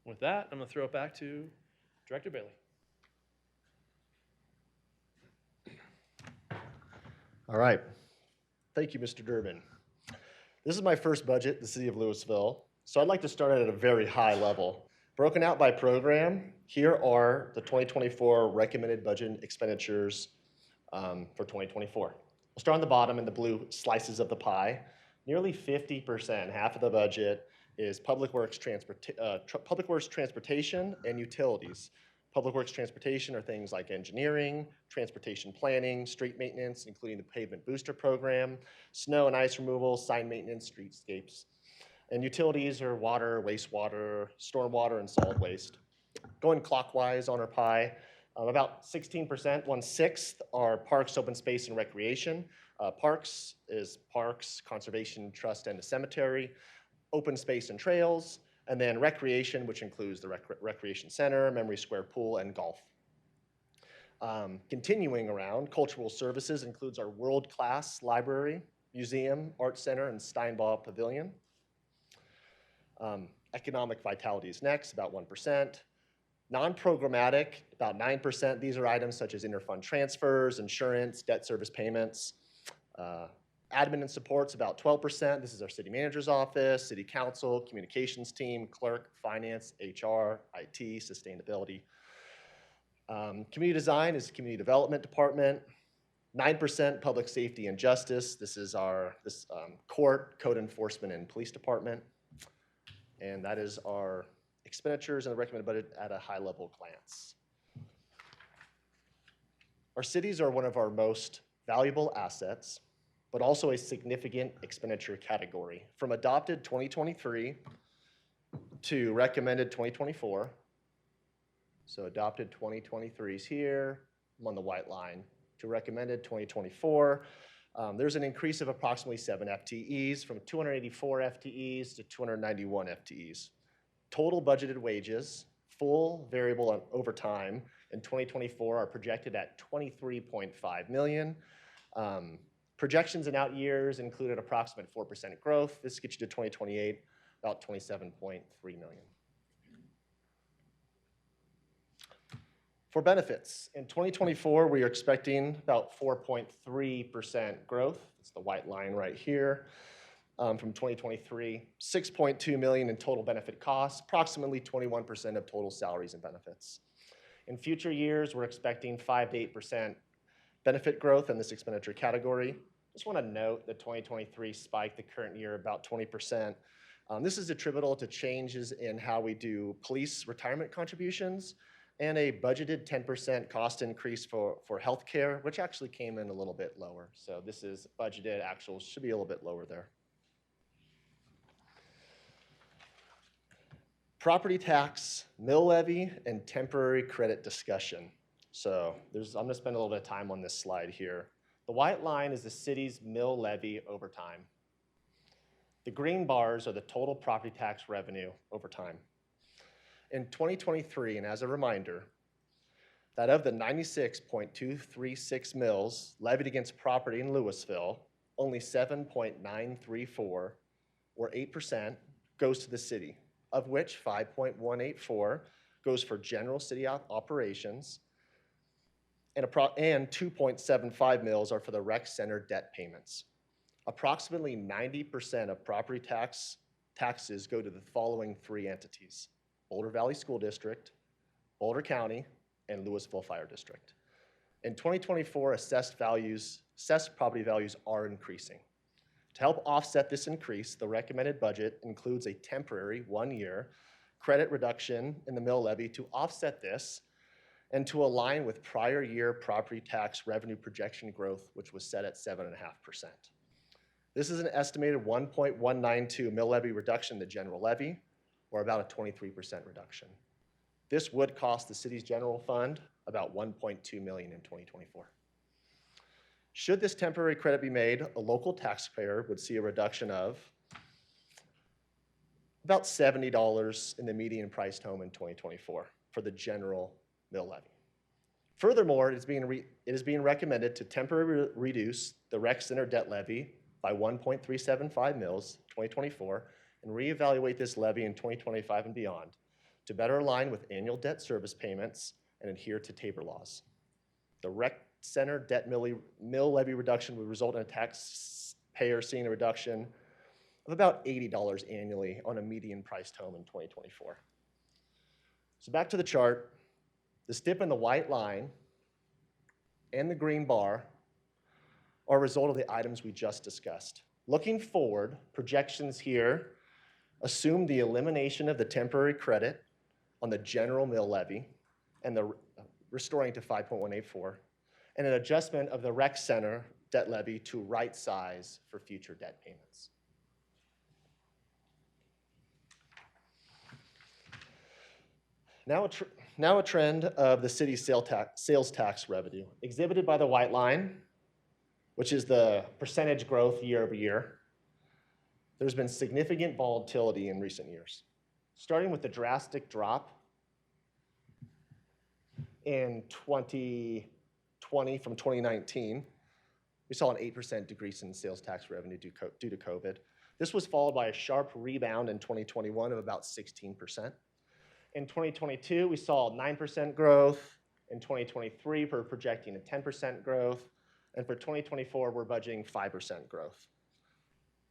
With that, I'm going to throw it back to Director Bailey. All right. Thank you, Mr. Durbin. This is my first budget in the city of Louisville, so I'd like to start at a very high level. Broken out by program, here are the 2024 recommended budget expenditures for 2024. We'll start on the bottom in the blue slices of the pie. Nearly 50%, half of the budget, is public works transportation and utilities. Public works transportation are things like engineering, transportation planning, street maintenance, including the pavement booster program, snow and ice removal, sign maintenance, streetscapes. And utilities are water, wastewater, stormwater, and solid waste. Going clockwise on our pie, about 16%, 1/6, are parks, open space, and recreation. Parks is parks, conservation trust, and a cemetery. Open space and trails, and then recreation, which includes the recreation center, Memory Square pool, and golf. Continuing around, cultural services includes our world-class library, museum, art center, and Steinbach Pavilion. Economic vitality is next, about 1%. Non-programmatic, about 9%. These are items such as interfund transfers, insurance, debt service payments. Admin and support's about 12%. This is our city manager's office, city council, communications team, clerk, finance, HR, IT, sustainability. Community design is the community development department. 9% public safety and justice. This is our court, code enforcement, and police department. And that is our expenditures and the recommended budget at a high level glance. Our cities are one of our most valuable assets, but also a significant expenditure category. From adopted 2023 to recommended 2024. So adopted 2023 is here, I'm on the white line, to recommended 2024. There's an increase of approximately 7 FTEs, from 284 FTEs to 291 FTEs. Total budgeted wages, full, variable, and overtime in 2024 are projected at $23.5 million. Projections in out years included approximate 4% growth. This gets you to 2028, about $27.3 million. For benefits, in 2024, we are expecting about 4.3% growth. It's the white line right here. From 2023, $6.2 million in total benefit costs, approximately 21% of total salaries and benefits. In future years, we're expecting 5 to 8% benefit growth in this expenditure category. Just want to note that 2023 spiked the current year about 20%. This is attributable to changes in how we do police retirement contributions and a budgeted 10% cost increase for healthcare, which actually came in a little bit lower. So this is budgeted, actual should be a little bit lower there. Property tax, mill levy, and temporary credit discussion. So I'm gonna spend a little bit of time on this slide here. The white line is the city's mill levy over time. The green bars are the total property tax revenue over time. In 2023, and as a reminder, that of the 96.236 mills levied against property in Louisville, only 7.934, or 8%, goes to the city, of which 5.184 goes for general city operations, and 2.75 mills are for the rec center debt payments. Approximately 90% of property taxes go to the following 3 entities: Boulder Valley School District, Boulder County, and Louisville Fire District. In 2024, assessed property values are increasing. To help offset this increase, the recommended budget includes a temporary 1-year credit reduction in the mill levy to offset this and to align with prior year property tax revenue projection growth, which was set at 7.5%. This is an estimated 1.192 mill levy reduction in the general levy, or about a 23% reduction. This would cost the city's general fund about $1.2 million in 2024. Should this temporary credit be made, a local taxpayer would see a reduction of about $70 in the median priced home in 2024 for the general mill levy. Furthermore, it is being recommended to temporarily reduce the rec center debt levy by 1.375 mills 2024 and reevaluate this levy in 2025 and beyond to better align with annual debt service payments and adhere to Tabor laws. The rec center debt mill levy reduction would result in a taxpayer seeing a reduction of about $80 annually on a median priced home in 2024. So back to the chart, the dip in the white line and the green bar are a result of the items we just discussed. Looking forward, projections here assume the elimination of the temporary credit on the general mill levy and the restoring to 5.184, and an adjustment of the rec center debt levy to right size for future debt payments. Now a trend of the city's sales tax revenue, exhibited by the white line, which is the percentage growth year over year. There's been significant volatility in recent years, starting with the drastic drop in 2020 from 2019. We saw an 8% decrease in sales tax revenue due to COVID. This was followed by a sharp rebound in 2021 of about 16%. In 2022, we saw 9% growth. In 2023, we're projecting a 10% growth. And for 2024, we're budgeting 5% growth,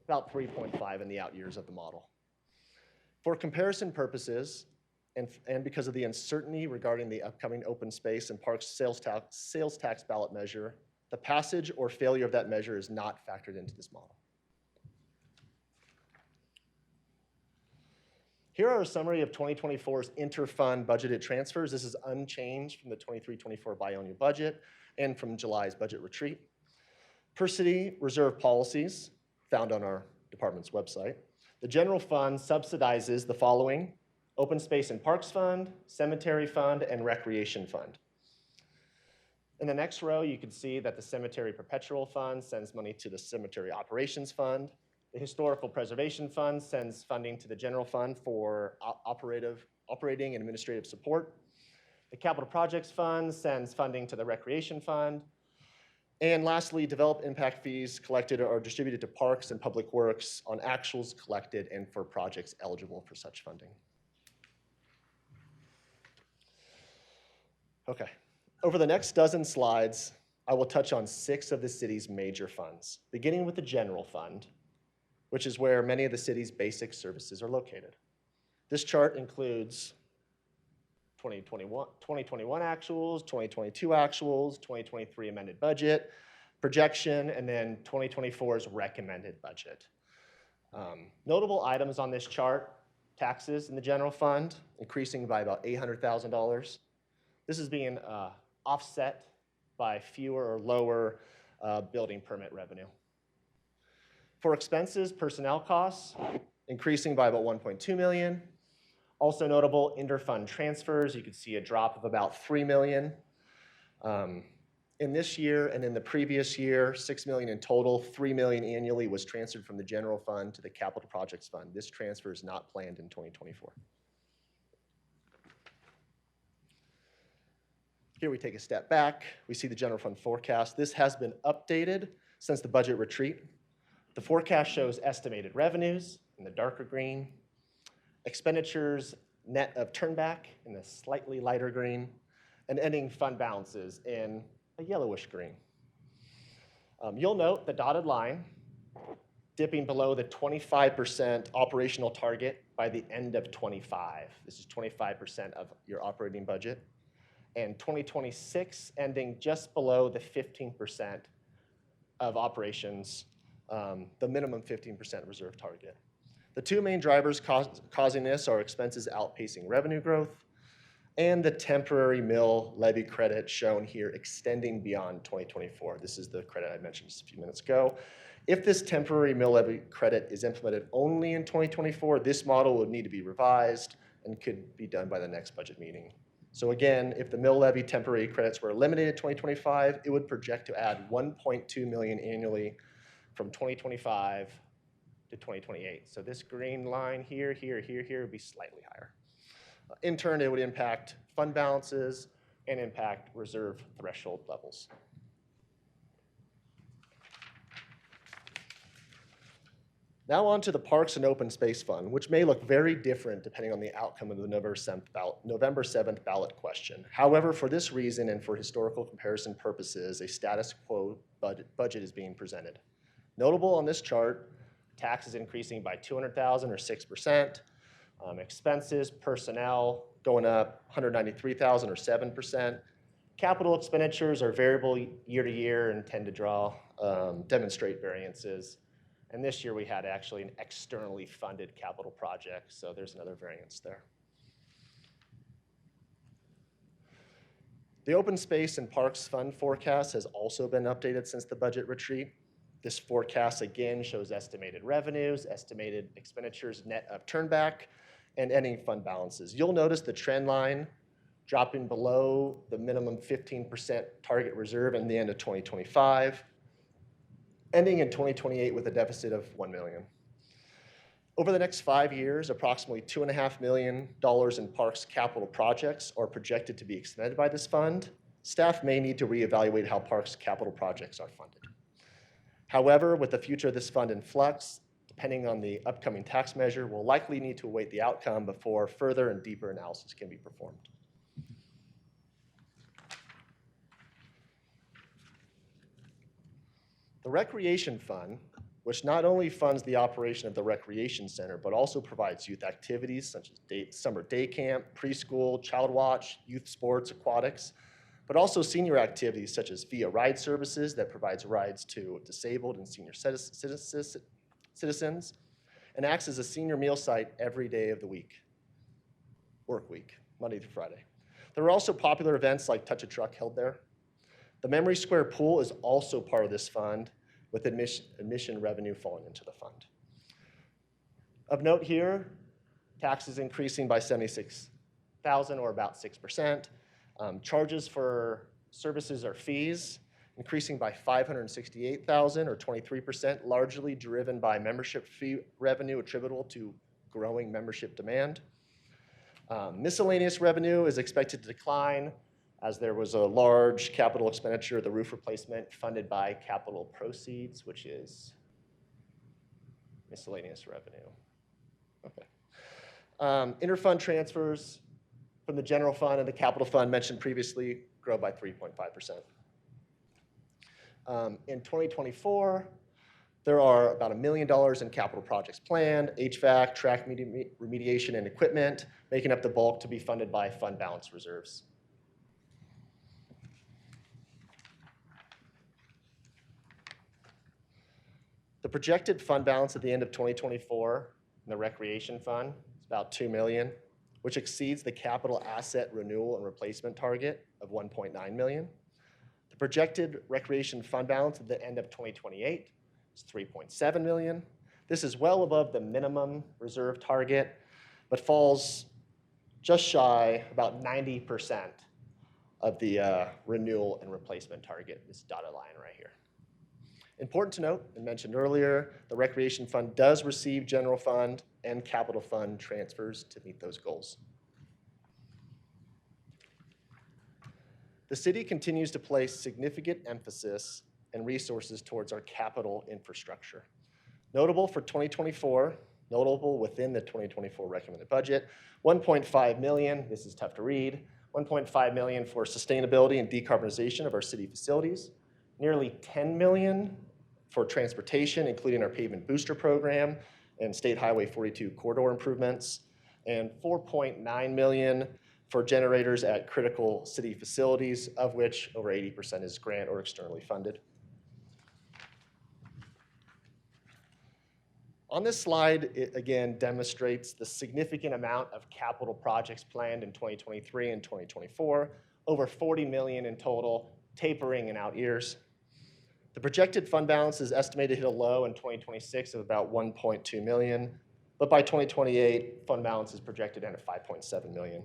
about 3.5 in the out years of the model. For comparison purposes, and because of the uncertainty regarding the upcoming open space and parks sales tax ballot measure, the passage or failure of that measure is not factored into this model. Here are a summary of 2024's inter-fund budgeted transfers. This is unchanged from the 23-24 biennial budget and from July's budget retreat. Per city reserve policies, found on our department's website, the general fund subsidizes the following: Open Space and Parks Fund, Cemetery Fund, and Recreation Fund. In the next row, you can see that the Cemetery Perpetual Fund sends money to the Cemetery Operations Fund. The Historical Preservation Fund sends funding to the General Fund for operating and administrative support. The Capital Projects Fund sends funding to the Recreation Fund. And lastly, developed impact fees collected are distributed to Parks and Public Works on actuals collected and for projects eligible for such funding. Okay, over the next dozen slides, I will touch on 6 of the city's major funds, beginning with the General Fund, which is where many of the city's basic services are located. This chart includes 2021 actuals, 2022 actuals, 2023 amended budget, projection, and then 2024's recommended budget. Notable items on this chart: taxes in the general fund increasing by about $800,000. This is being offset by fewer or lower building permit revenue. For expenses, personnel costs increasing by about $1.2 million. Also notable, inter-fund transfers. You can see a drop of about $3 million. In this year and in the previous year, $6 million in total, $3 million annually was transferred from the general fund to the capital projects fund. This transfer is not planned in 2024. Here we take a step back. We see the general fund forecast. This has been updated since the budget retreat. The forecast shows estimated revenues in the darker green, expenditures net of turnback in the slightly lighter green, and ending fund balances in a yellowish green. You'll note the dotted line dipping below the 25% operational target by the end of 25. This is 25% of your operating budget. And 2026 ending just below the 15% of operations, the minimum 15% reserve target. The two main drivers causing this are expenses outpacing revenue growth and the temporary mill levy credit shown here extending beyond 2024. This is the credit I mentioned just a few minutes ago. If this temporary mill levy credit is implemented only in 2024, this model would need to be revised and could be done by the next budget meeting. So again, if the mill levy temporary credits were eliminated in 2025, it would project to add $1.2 million annually from 2025 to 2028. So this green line here would be slightly higher. In turn, it would impact fund balances and impact reserve threshold levels. Now on to the Parks and Open Space Fund, which may look very different depending on the outcome of the November 7th ballot question. However, for this reason and for historical comparison purposes, a status quo budget is being presented. Notable on this chart, taxes increasing by $200,000 or 6%, expenses, personnel going up 193,000 or 7%. Capital expenditures are variable year to year and tend to demonstrate variances. And this year we had actually an externally funded capital project, so there's another variance there. The Open Space and Parks Fund forecast has also been updated since the budget retreat. This forecast again shows estimated revenues, estimated expenditures net of turnback, and ending fund balances. You'll notice the trend line dropping below the minimum 15% target reserve in the end of 2025, ending in 2028 with a deficit of $1 million. Over the next 5 years, approximately $2.5 million in parks capital projects are projected to be expended by this fund. Staff may need to reevaluate how parks capital projects are funded. However, with the future of this fund in flux, depending on the upcoming tax measure, we'll likely need to await the outcome before further and deeper analysis can be performed. The Recreation Fund, which not only funds the operation of the recreation center, but also provides youth activities such as summer day camp, preschool, child watch, youth sports, aquatics, but also senior activities such as via ride services that provides rides to disabled and senior citizens, and acts as a senior meal site every day of the week, work week, Monday through Friday. There are also popular events like Touch a Truck held there. The Memory Square Pool is also part of this fund, with admission revenue falling into the fund. Of note here, taxes increasing by $76,000 or about 6%. Charges for services or fees increasing by $568,000 or 23%, largely driven by membership fee revenue attributable to growing membership demand. Miscellaneous revenue is expected to decline as there was a large capital expenditure, the roof replacement, funded by capital proceeds, which is miscellaneous revenue. Okay. Interfund transfers from the general fund and the capital fund mentioned previously grow by 3.5%. In 2024, there are about $1 million in capital projects planned, HVAC, track remediation, and equipment, making up the bulk to be funded by fund balance reserves. The projected fund balance at the end of 2024 in the Recreation Fund is about $2 million, which exceeds the capital asset renewal and replacement target of $1.9 million. The projected Recreation Fund balance at the end of 2028 is $3.7 million. This is well above the minimum reserve target, but falls just shy, about 90% of the renewal and replacement target, this dotted line right here. Important to note, and mentioned earlier, the Recreation Fund does receive general fund and capital fund transfers to meet those goals. The city continues to place significant emphasis and resources towards our capital infrastructure. Notable for 2024, notable within the 2024 recommended budget, $1.5 million, this is tough to read, $1.5 million for sustainability and decarbonization of our city facilities, nearly $10 million for transportation, including our pavement booster program and State Highway 42 corridor improvements, and $4.9 million for generators at critical city facilities, of which over 80% is grant or externally funded. On this slide, it again demonstrates the significant amount of capital projects planned in 2023 and 2024, over $40 million in total, tapering in out years. The projected fund balance is estimated to hit a low in 2026 of about $1.2 million, but by 2028, fund balance is projected at $5.7 million.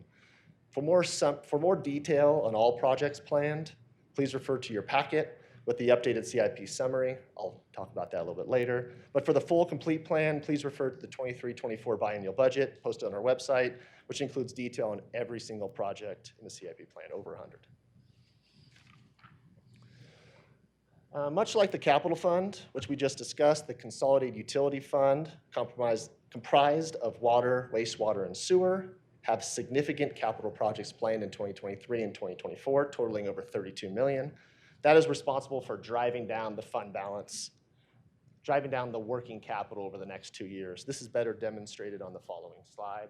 For more detail on all projects planned, please refer to your packet with the updated CIP summary. I'll talk about that a little bit later. But for the full complete plan, please refer to the 23-24 biennial budget posted on our website, which includes detail on every single project in the CIP plan, over 100. Much like the capital fund, which we just discussed, the consolidated utility fund, comprised of water, wastewater, and sewer, have significant capital projects planned in 2023 and 2024, totaling over $32 million. That is responsible for driving down the fund balance, driving down the working capital over the next 2 years. This is better demonstrated on the following slide.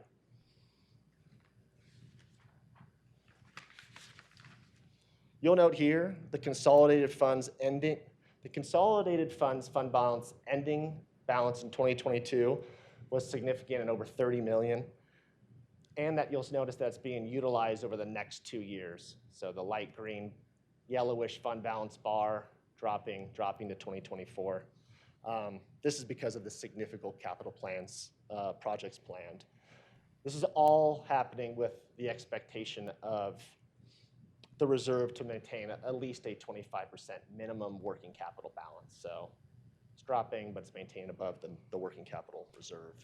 You'll note here the consolidated funds fund balance ending balance in 2022 was significant and over 30 million. And that you'll notice that's being utilized over the next 2 years. So the light green, yellowish fund balance bar dropping to 2024. This is because of the significant capital plans, projects planned. This is all happening with the expectation of the reserve to maintain at least a 25% minimum working capital balance. So it's dropping, but it's maintained above the working capital reserve.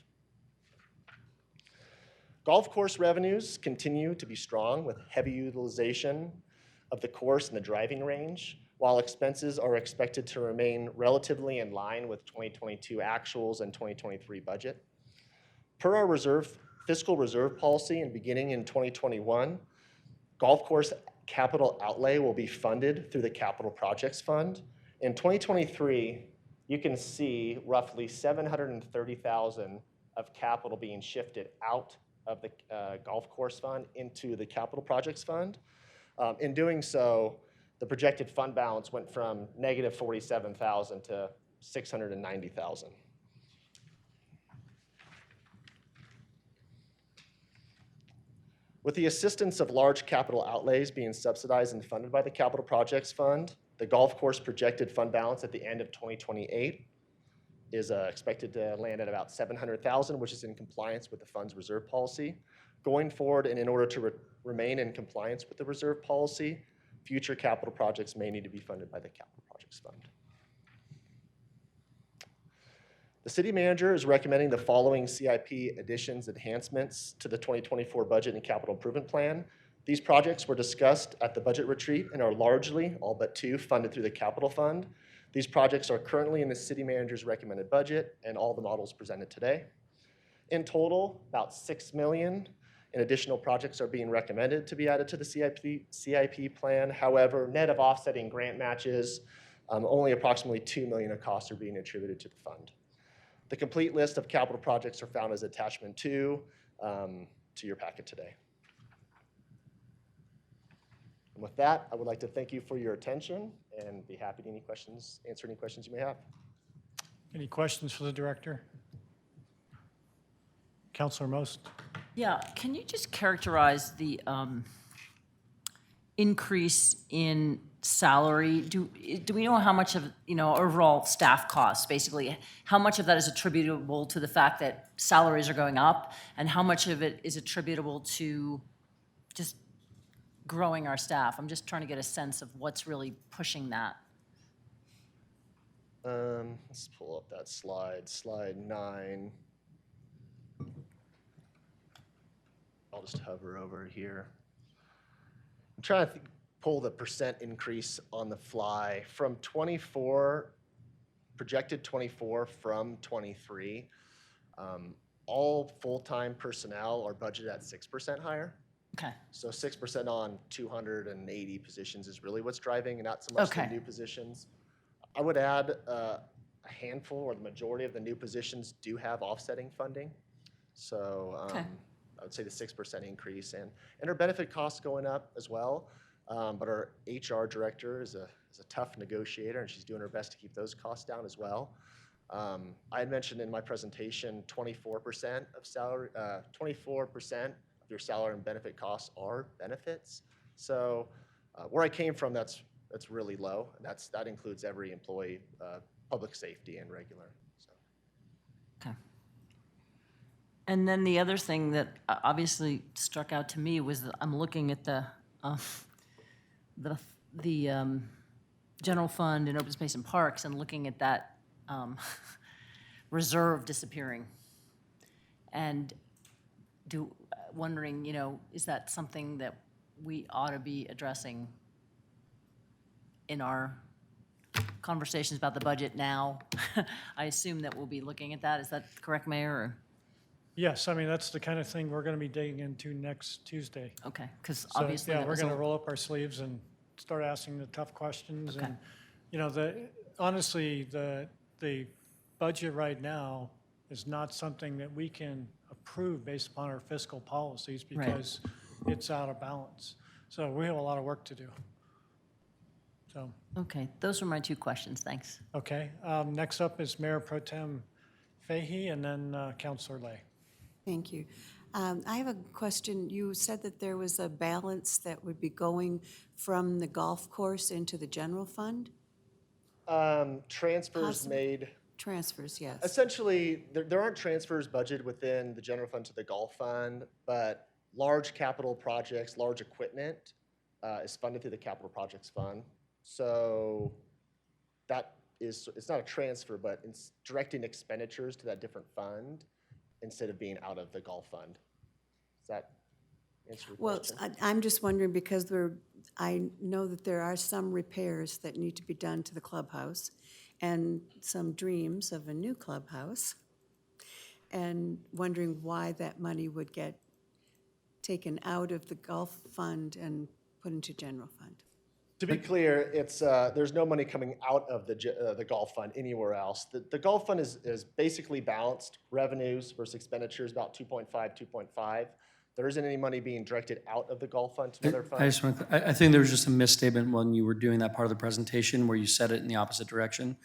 Golf course revenues continue to be strong with heavy utilization of the course and the driving range, while expenses are expected to remain relatively in line with 2022 actuals and 2023 budget. Per our fiscal reserve policy and beginning in 2021, golf course capital outlay will be funded through the Capital Projects Fund. In 2023, you can see roughly $730,000 of capital being shifted out of the golf course fund into the Capital Projects Fund. In doing so, the projected fund balance went from negative $47,000 to $690,000. With the assistance of large capital outlays being subsidized and funded by the Capital Projects Fund, the golf course projected fund balance at the end of 2028 is expected to land at about $700,000, which is in compliance with the fund's reserve policy. Going forward, and in order to remain in compliance with the reserve policy, future capital projects may need to be funded by the Capital Projects Fund. The city manager is recommending the following CIP additions, enhancements to the 2024 budget and capital improvement plan. These projects were discussed at the budget retreat and are largely, all but two, funded through the capital fund. These projects are currently in the city manager's recommended budget and all the models presented today. In total, about $6 million in additional projects are being recommended to be added to the CIP plan. However, net of offsetting grant matches, only approximately $2 million of costs are being attributed to the fund. The complete list of capital projects are found as attachment 2 to your packet today. And with that, I would like to thank you for your attention and be happy to answer any questions you may have. Any questions for the director? Councilor Most? Yeah, can you just characterize the increase in salary? Do we know how much of, overall staff costs, basically, how much of that is attributable to the fact that salaries are going up, and how much of it is attributable to just growing our staff? I'm just trying to get a sense of what's really pushing that. Let's pull up that slide 9. I'll just hover over here. I'm trying to pull the percent increase on the fly from 24, projected 24 from 23. All full-time personnel are budgeted at 6% higher. Okay. So 6% on 280 positions is really what's driving, and not so much the new positions. I would add a handful, or the majority of the new positions do have offsetting funding. So I would say the 6% increase, and our benefit costs going up as well. But our HR director is a tough negotiator, and she's doing her best to keep those costs down as well. I had mentioned in my presentation 24% of salary, 24% of your salary and benefit costs are benefits. So where I came from, that's really low. And that includes every employee, public safety and regular. So. Okay. And then the other thing that obviously struck out to me was that I'm looking at the general fund and open space and parks and looking at that reserve disappearing, and wondering, is that something that we ought to be addressing in our conversations about the budget now? I assume that we'll be looking at that. Is that correct, Mayor? Or? Yes, I mean, that's the kind of thing we're going to be digging into next Tuesday. Okay, because So, obviously. yeah, we're going to roll up our sleeves and start asking the tough questions. Okay. And, honestly, the budget right now is not something that we can approve based upon our fiscal policies because it's out of balance. So we have a lot of work to do. So, Okay, those were my two questions, thanks. okay. Next up is Mayor Pro Tem Fahey, and then Councilor Lay. Thank you. I have a question. You said that there was a balance that would be going from the golf course into the general fund? Transfers Possible. made, Transfers, yes. essentially, there aren't transfers budgeted within the general fund to the golf fund, but large capital projects, large equipment is funded through the capital projects fund. So that is, it's not a transfer, but it's directing expenditures to that different fund instead of being out of the golf fund. Does that answer your Well, question? I'm just wondering because I know that there are some repairs that need to be done to the clubhouse and some dreams of a new clubhouse, and wondering why that money would get taken out of the golf fund and put into general fund. To be clear, it's, there's no money coming out of the golf fund anywhere else. The golf fund is basically balanced, revenues versus expenditures, about 2.5, 2.5. There isn't any money being directed out of the golf fund to another I fund. just want to, I think there was just a misstatement when you were doing that part of the presentation where you said it in the opposite direction.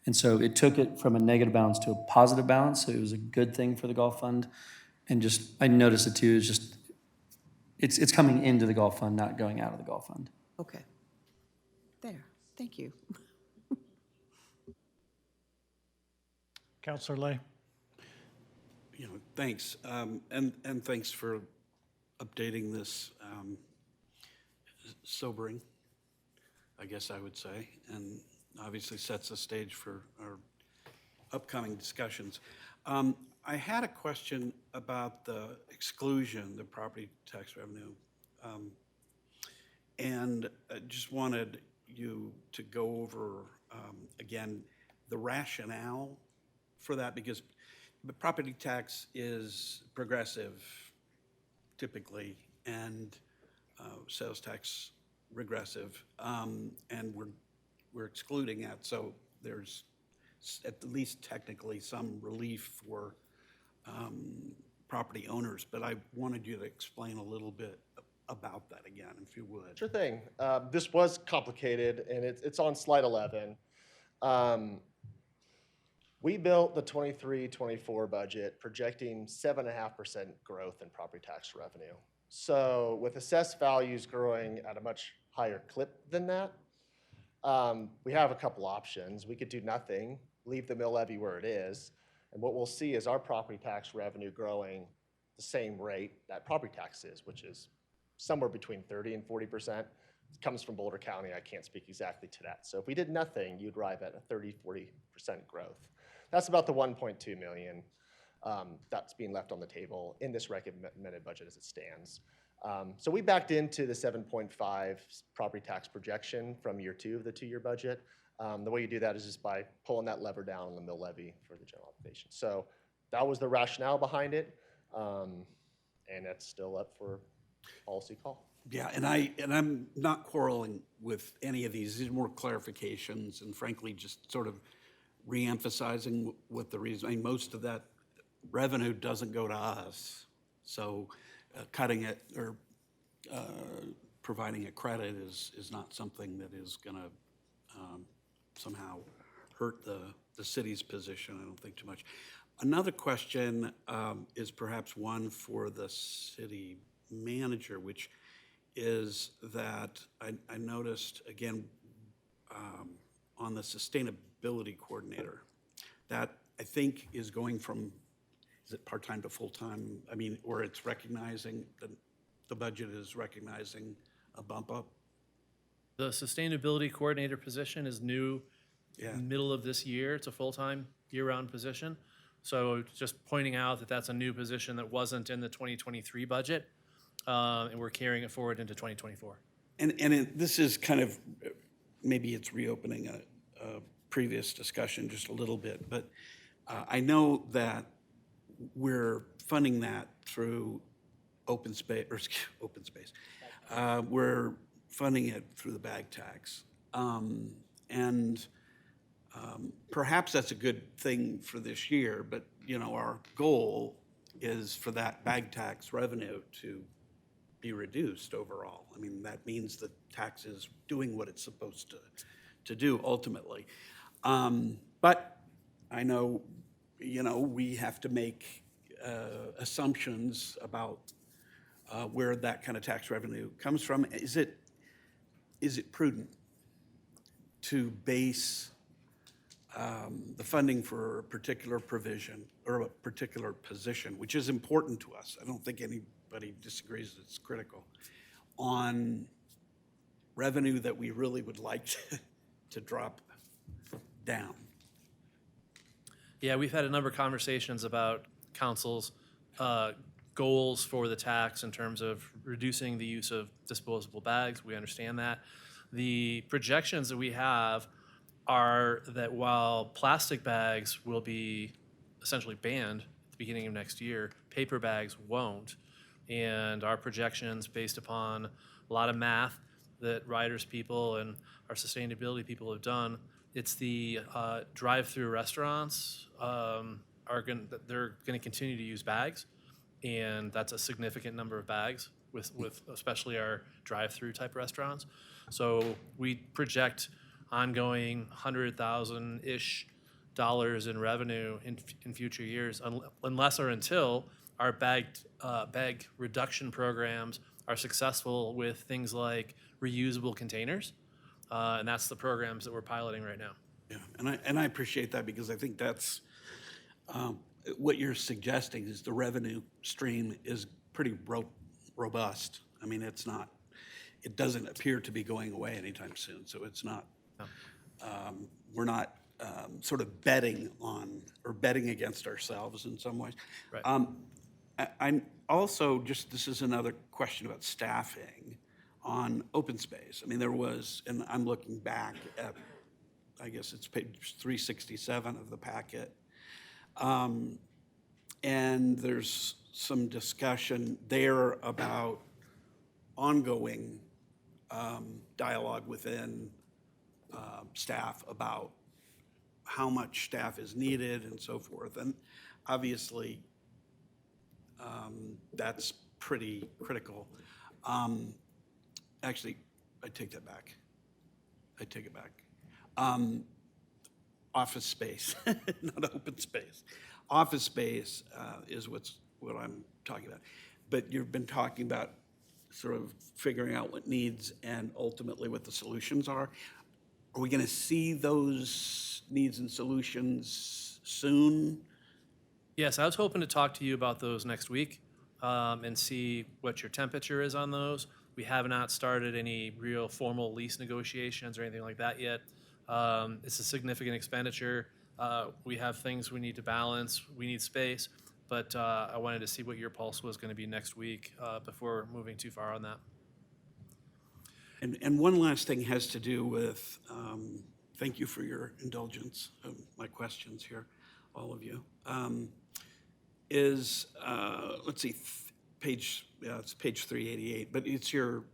And so it took it from a negative balance to a positive balance, so it was a good thing for the golf fund. And just, I noticed it too, it's just, it's coming into the golf fund, not going out of the golf fund. Okay. There, thank you. Councilor Lay. Thanks. And thanks for updating this sobering, I guess I would say, and obviously sets the stage for our upcoming discussions. I had a question about the exclusion, the property tax revenue. And I just wanted you to go over, again, the rationale for that, because the property tax is progressive typically, and sales tax regressive, and we're excluding that. So there's at least technically some relief for property owners, but I wanted you to explain a little bit about that again, if you would. Sure thing. This was complicated, and it's on slide 11. We built the 23-24 budget projecting 7.5% growth in property tax revenue. So with assessed values growing at a much higher clip than that, we have a couple options. We could do nothing, leave the mill levy where it is, and what we'll see is our property tax revenue growing the same rate that property tax is, which is somewhere between 30 and 40%. It comes from Boulder County. I can't speak exactly to that. So if we did nothing, you'd arrive at a 30-40% growth. That's about the 1.2 million that's being left on the table in this recommended budget as it stands. So we backed into the 7.5 property tax projection from year 2 of the 2-year budget. The way you do that is just by pulling that lever down on the mill levy for the general obligation. So that was the rationale behind it, and that's still up for policy call. Yeah, and I'm not quarreling with any of these. These are more clarifications and frankly just sort of re-emphasizing what the reason. I mean, most of that revenue doesn't go to us, so cutting it or providing a credit is not something that is going to somehow hurt the city's position. I don't think too much. Another question is perhaps one for the city manager, which is that I noticed, again, on the sustainability coordinator, that I think is going from, is it part-time to full-time? I mean, or it's recognizing, the budget is recognizing a bump up? The sustainability coordinator position is new, middle of this year. It's a full-time, year-round position. So just pointing out that that's a new position that wasn't in the 2023 budget, and we're carrying it forward into 2024. And this is kind of, maybe it's reopening a previous discussion just a little bit, but I know that we're funding that through open space. We're funding it through the bag tax. And perhaps that's a good thing for this year, but our goal is for that bag tax revenue to be reduced overall. I mean, that means the tax is doing what it's supposed to do ultimately. But I know, we have to make assumptions about where that kind of tax revenue comes from. Is it prudent to base the funding for a particular provision or a particular position, which is important to us? I don't think anybody disagrees it's critical, on revenue that we really would like to drop down. Yeah, we've had a number of conversations about council's goals for the tax in terms of reducing the use of disposable bags. We understand that. The projections that we have are that while plastic bags will be essentially banned at the beginning of next year, paper bags won't. And our projections, based upon a lot of math that riders people and our sustainability people have done, it's the drive-through restaurants they're going to continue to use bags, and that's a significant number of bags with especially our drive-through type restaurants. So we project ongoing $100,000-ish in revenue in future years, unless or until our bag reduction programs are successful with things like reusable containers, and that's the programs that we're piloting right now. Yeah, and I appreciate that, because I think that's what you're suggesting is the revenue stream is pretty robust. I mean, it doesn't appear to be going away anytime soon, so it's not, we're not sort of betting against ourselves in some ways. Right. I'm also this is another question about staffing on open space. I mean, there was, and I'm looking back at, I guess it's page 367 of the packet. And there's some discussion there about ongoing dialogue within staff about how much staff is needed and so forth. And obviously, that's pretty critical. Actually, I take that back. I take it back. Office space, not open space. Office space is what I'm talking about. But you've been talking about sort of figuring out what needs and ultimately what the solutions are. Are we going to see those needs and solutions soon? Yes, I was hoping to talk to you about those next week and see what your temperature is on those. We have not started any real formal lease negotiations or anything like that yet. It's a significant expenditure. We have things we need to balance. We need space. But I wanted to see what your pulse was going to be next week before moving too far on that. And one last thing has to do with, thank you for your indulgence of my questions here, all of you. Let's see, it's page 388, but it's your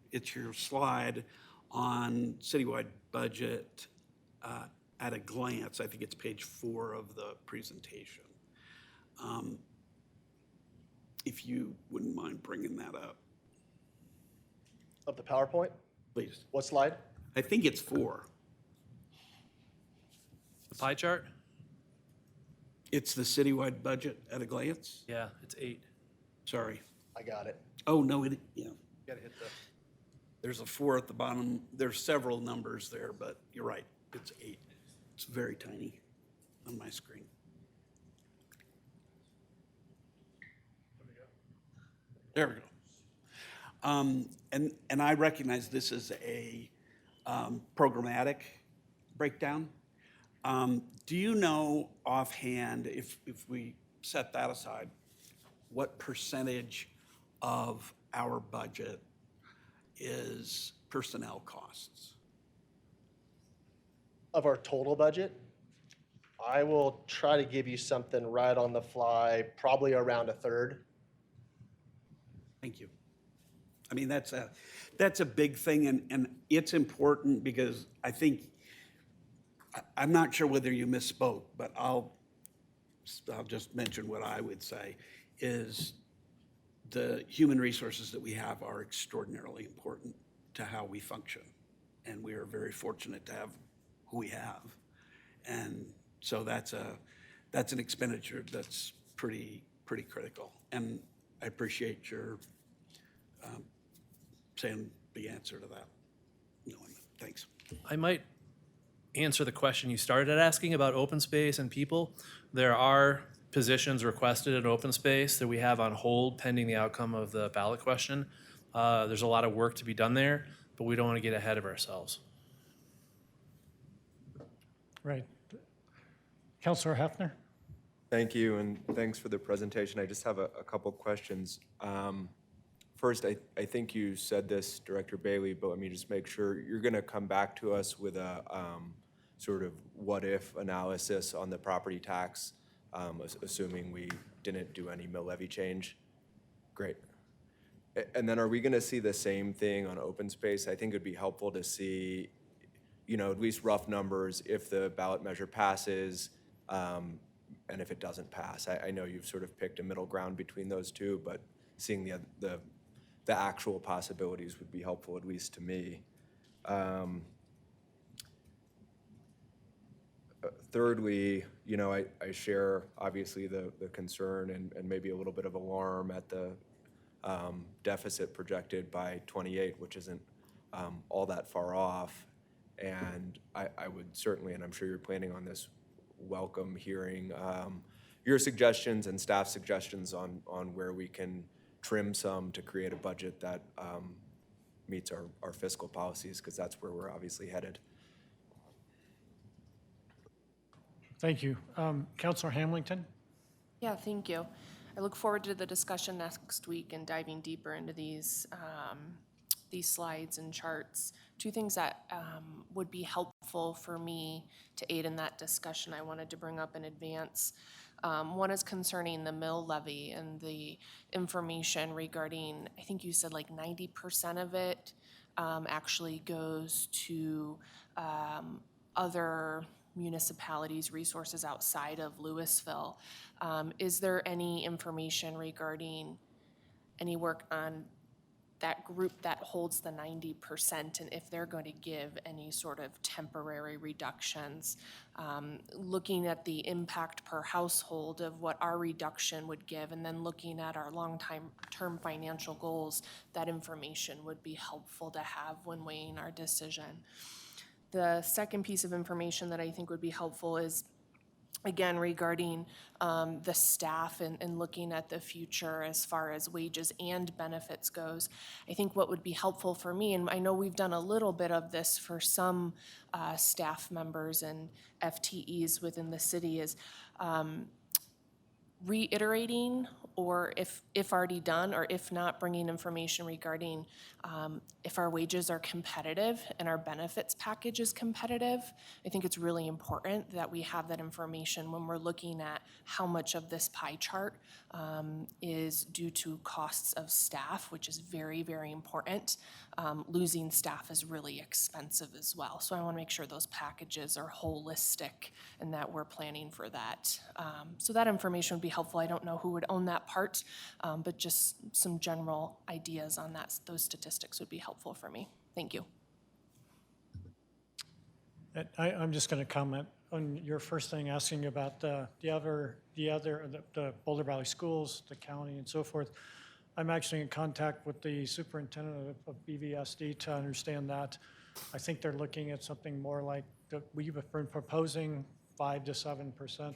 slide on citywide budget at a glance. I think it's page 4 of the presentation. If you wouldn't mind bringing that up. Of the PowerPoint? Please. What slide? I think it's 4. The pie chart? It's the citywide budget at a glance? Yeah, it's 8. Sorry. I got it. Oh, no, yeah. You gotta hit the. There's a 4 at the bottom. There's several numbers there, but you're right. It's 8. It's very tiny on my screen. There we go. And I recognize this is a programmatic breakdown. Do you know offhand, if we set that aside, what percentage of our budget is personnel costs? Of our total budget, I will try to give you something right on the fly, probably around a third. Thank you. I mean, that's a big thing, and it's important because I think, I'm not sure whether you misspoke, but I'll just mention what I would say is the human resources that we have are extraordinarily important to how we function. And we are very fortunate to have who we have. And so that's an expenditure that's pretty critical. And I appreciate your saying the answer to that. Thanks. I might answer the question you started asking about open space and people. There are positions requested in open space that we have on hold pending the outcome of the ballot question. There's a lot of work to be done there, but we don't want to get ahead of ourselves. Right. Councilor Hefner? Thank you, and thanks for the presentation. I just have a couple questions. First, I think you said this, Director Bailey, but let me just make sure. You're going to come back to us with a sort of what-if analysis on the property tax, assuming we didn't do any mill levy change? Great. And then are we going to see the same thing on open space? I think it would be helpful to see, at least rough numbers if the ballot measure passes and if it doesn't pass. I know you've sort of picked a middle ground between those two, but seeing the actual possibilities would be helpful, at least to me. Thirdly, I share obviously the concern and maybe a little bit of alarm at the deficit projected by 28, which isn't all that far off. And I would certainly, and I'm sure you're planning on this, welcome hearing your suggestions and staff suggestions on where we can trim some to create a budget that meets our fiscal policies, because that's where we're obviously headed. Thank you. Councilor Hamilton? Yeah, thank you. I look forward to the discussion next week and diving deeper into these slides and charts. Two things that would be helpful for me to aid in that discussion I wanted to bring up in advance. One is concerning the mill levy and the information regarding, I think you said like 90% of it actually goes to other municipalities, resources outside of Louisville. Is there any information regarding any work on that group that holds the 90% and if they're going to give any sort of temporary reductions? Looking at the impact per household of what our reduction would give, and then looking at our long-term financial goals, that information would be helpful to have when weighing our decision. The second piece of information that I think would be helpful is, again, regarding the staff and looking at the future as far as wages and benefits goes. I think what would be helpful for me, and I know we've done a little bit of this for some staff members and FTEs within the city, is reiterating, or if already done, or if not, bringing information regarding if our wages are competitive and our benefits package is competitive. I think it's really important that we have that information when we're looking at how much of this pie chart is due to costs of staff, which is very, very important. Losing staff is really expensive as well. So I want to make sure those packages are holistic and that we're planning for that. So that information would be helpful. I don't know who would own that part, but just some general ideas on that. Those statistics would be helpful for me. Thank you. I'm just going to comment on your first thing, asking about the Boulder Valley schools, the county, and so forth. I'm actually in contact with the superintendent of BVSD to understand that. I think they're looking at something more like we've been proposing 5 to 7%.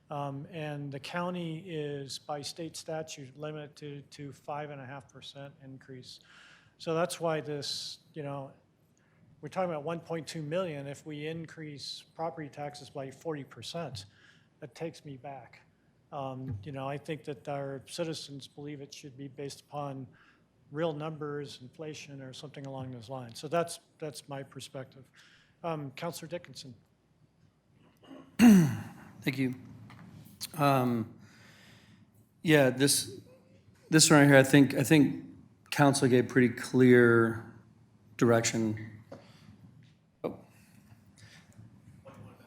And the county is, by state statute, limited to 5.5% increase. So that's why this, we're talking about 1.2 million. If we increase property taxes by 40%, that takes me back. I think that our citizens believe it should be based upon real numbers, inflation, or something along those lines. So that's my perspective. Councilor Dickinson. Thank you. Yeah, this right here, I think council gave pretty clear direction. Oh.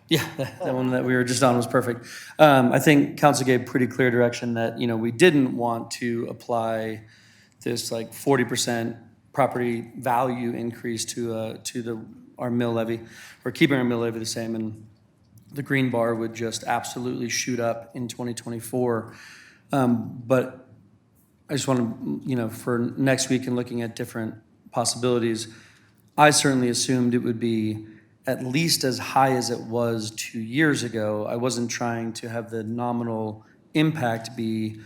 Yeah, that one that we were just on was perfect. I think council gave pretty clear direction that, we didn't want to apply this like 40% property value increase to our mill levy. We're keeping our mill levy the same, and the green bar would just absolutely shoot up in 2024. But I just want to, for next week and looking at different possibilities, I certainly assumed it would be at least as high as it was 2 years ago. I wasn't trying to have the nominal impact be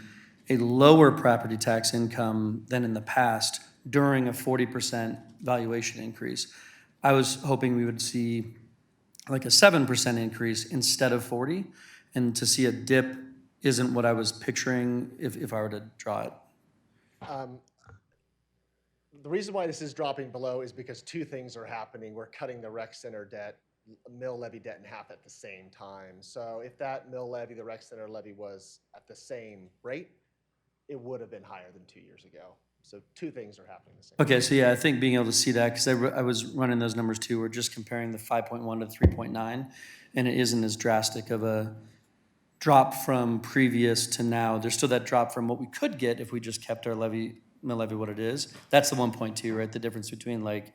a lower property tax income than in the past during a 40% valuation increase. I was hoping we would see like a 7% increase instead of 40, and to see a dip isn't what I was picturing if I were to draw it. The reason why this is dropping below is because two things are happening. We're cutting the rec center debt, mill levy debt in half at the same time. So if that mill levy, the rec center levy was at the same rate, it would have been higher than 2 years ago. So two things are happening the same. Okay, so yeah, I think being able to see that, because I was running those numbers too, we're just comparing the 5.1 to 3.9, and it isn't as drastic of a drop from previous to now. There's still that drop from what we could get if we just kept our mill levy what it is. That's the 1.2, right? The difference between like,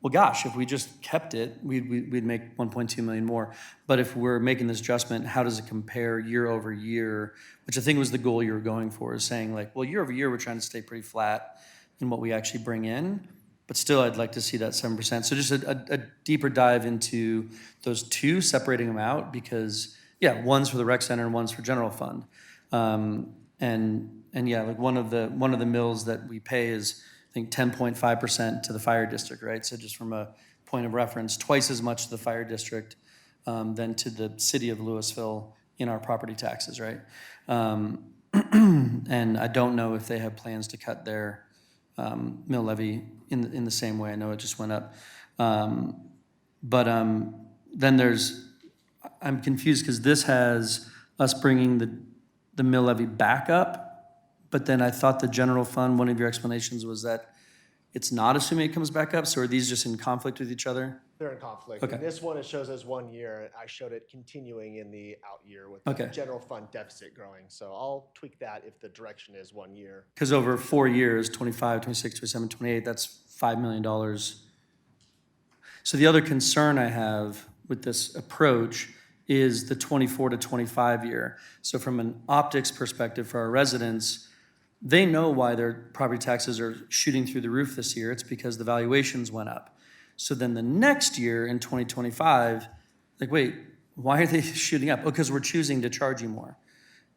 well, gosh, if we just kept it, we'd make 1.2 million more. But if we're making this adjustment, how does it compare year over year? Which I think was the goal you were going for, is saying like, well, year over year, we're trying to stay pretty flat in what we actually bring in. But still, I'd like to see that 7%. So just a deeper dive into those two, separating them out, because yeah, one's for the rec center and one's for general fund. And yeah, like one of the mills that we pay is, I think, 10.5% to the fire district, right? So just from a point of reference, twice as much to the fire district than to the city of Louisville in our property taxes, right? And I don't know if they have plans to cut their mill levy in the same way. I know it just went up. But then I'm confused because this has us bringing the mill levy back up. But then I thought the general fund, one of your explanations was that it's not assuming it comes back up. So are these just in conflict with each other? They're in conflict. Okay. In this one, it shows as 1 year. I showed it continuing in the out year with the Okay. general fund deficit growing. So I'll tweak that if the direction is 1 year. Because over 4 years, 25, 26, 27, 28, that's $5 million. So the other concern I have with this approach is the 24 to 25 year. So from an optics perspective for our residents, they know why their property taxes are shooting through the roof this year. It's because the valuations went up. So then the next year in 2025, like, wait, why are they shooting up? Oh, because we're choosing to charge you more.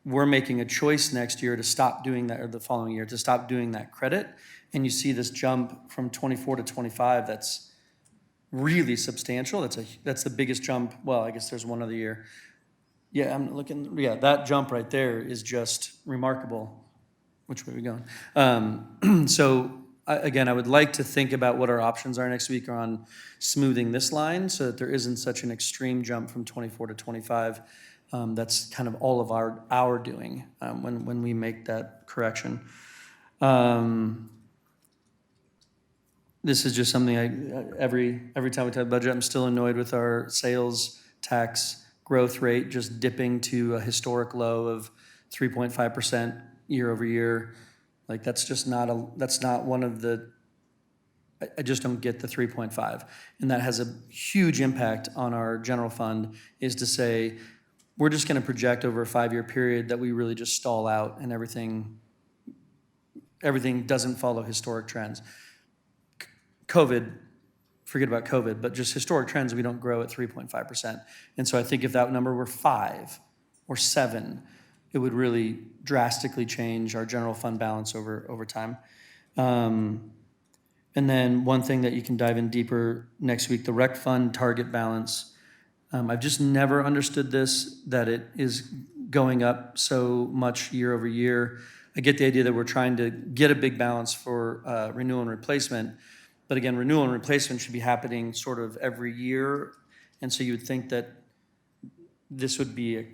We're making a choice next year to stop doing that, or the following year to stop doing that credit. And you see this jump from 24 to 25 that's really substantial. That's the biggest jump. Well, I guess there's one other year. Yeah, I'm looking. Yeah, that jump right there is just remarkable. Which way are we going? So again, I would like to think about what our options are next week on smoothing this line so that there isn't such an extreme jump from 24 to 25. That's kind of all of our doing when we make that correction. This is just something every time we talk budget, I'm still annoyed with our sales tax growth rate just dipping to a historic low of 3.5% year over year. Like that's not one of the, I just don't get the 3.5. And that has a huge impact on our general fund, is to say, we're just gonna project over a 5-year period that we really just stall out and everything doesn't follow historic trends. COVID, forget about COVID, but just historic trends, we don't grow at 3.5%. And so I think if that number were 5 or 7, it would really drastically change our general fund balance over time. And then one thing that you can dive in deeper next week, the rec fund target balance. I've just never understood this, that it is going up so much year over year. I get the idea that we're trying to get a big balance for renewal and replacement. But again, renewal and replacement should be happening sort of every year. And so you would think that this would be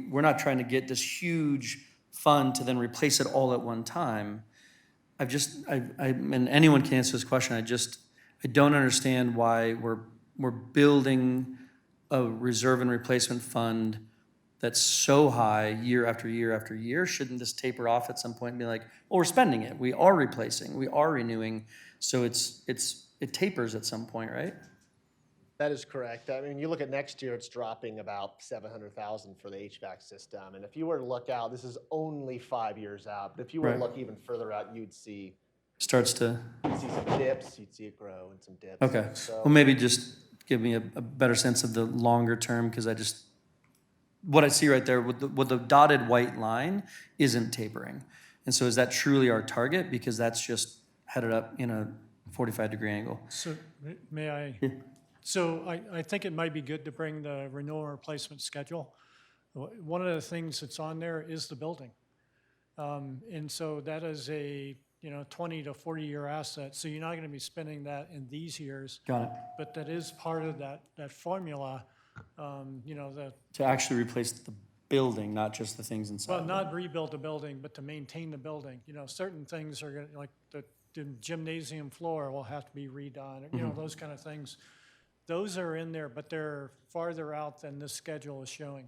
we're not trying to get this huge fund to then replace it all at one time. And anyone can answer this question. I don't understand why we're building a reserve and replacement fund that's so high year after year after year? Shouldn't this taper off at some point and be like, well, we're spending it, we are replacing, we are renewing, so it tapers at some point, right? That is correct. I mean, you look at next year, it's dropping about 700,000 for the HVAC system. And if you were to look out, this is only 5 years out, but if you were to Right. look even further out, you'd see Starts to, some dips, you'd see it grow and some dips. okay. So, Well, maybe just give me a better sense of the longer term, because what I see right there with the dotted white line isn't tapering. And so is that truly our target? Because that's just headed up in a 45-degree angle. So may I? So I think it might be good to bring the renewal and replacement schedule. One of the things that's on there is the building. And so that is a 20 to 40-year asset. So you're not going to be spending that in these years. Got it. But that is part of that formula, the, To actually replace the building, not just the things inside. well, not rebuild the building, but to maintain the building. Certain things are going to, like the gymnasium floor will have to be redone, those kind of things. Those are in there, but they're farther out than this schedule is showing.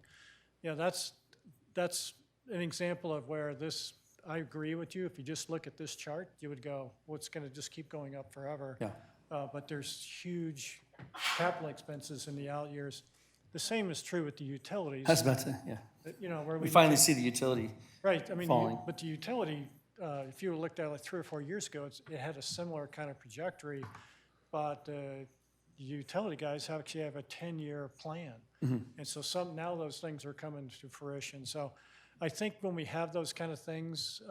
That's an example of where this, I agree with you. If you just look at this chart, you would go, well, it's going to just keep going up forever. Yeah. But there's huge capital expenses in the out years. The same is true with the utilities. I was about to, yeah. Where We finally see the utility. right. I mean, falling. but the utility, if you looked at it like 3 or 4 years ago, it had a similar kind of trajectory, but the utility guys actually have a 10-year plan. And so now those things are coming to fruition. So I think when we have those kind of things,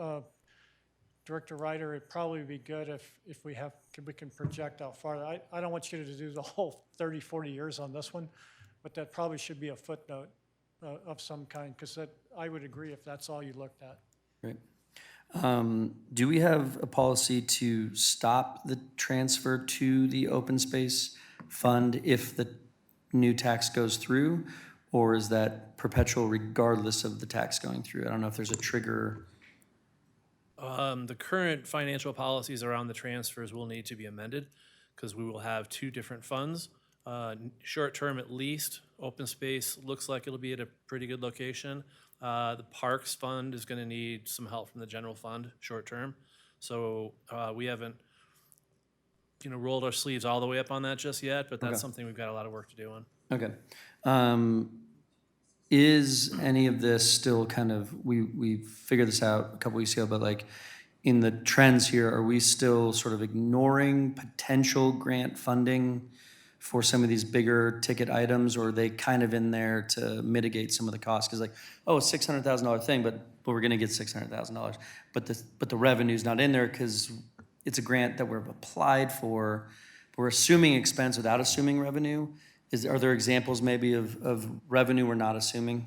Director Ryder, it'd probably be good if we can project out farther. I don't want you to do the whole 30, 40 years on this one, but that probably should be a footnote of some kind, because I would agree if that's all you looked at. Great. Do we have a policy to stop the transfer to the open space fund if the new tax goes through? Or is that perpetual regardless of the tax going through? I don't know if there's a trigger. The current financial policies around the transfers will need to be amended because we will have 2 different funds. Short term at least, open space looks like it'll be at a pretty good location. The Parks Fund is going to need some help from the general fund short term. So we haven't rolled our sleeves all the way up on that just yet, but that's something we've got a lot of work to do on. Okay. Is any of this still kind of, we figured this out a couple weeks ago, but like in the trends here, are we still sort of ignoring potential grant funding for some of these bigger ticket items, or are they kind of in there to mitigate some of the costs? Because like, oh, a $600,000 thing, but we're going to get $600,000. But the revenue's not in there because it's a grant that we've applied for. We're assuming expense without assuming revenue. Are there examples maybe of revenue we're not assuming?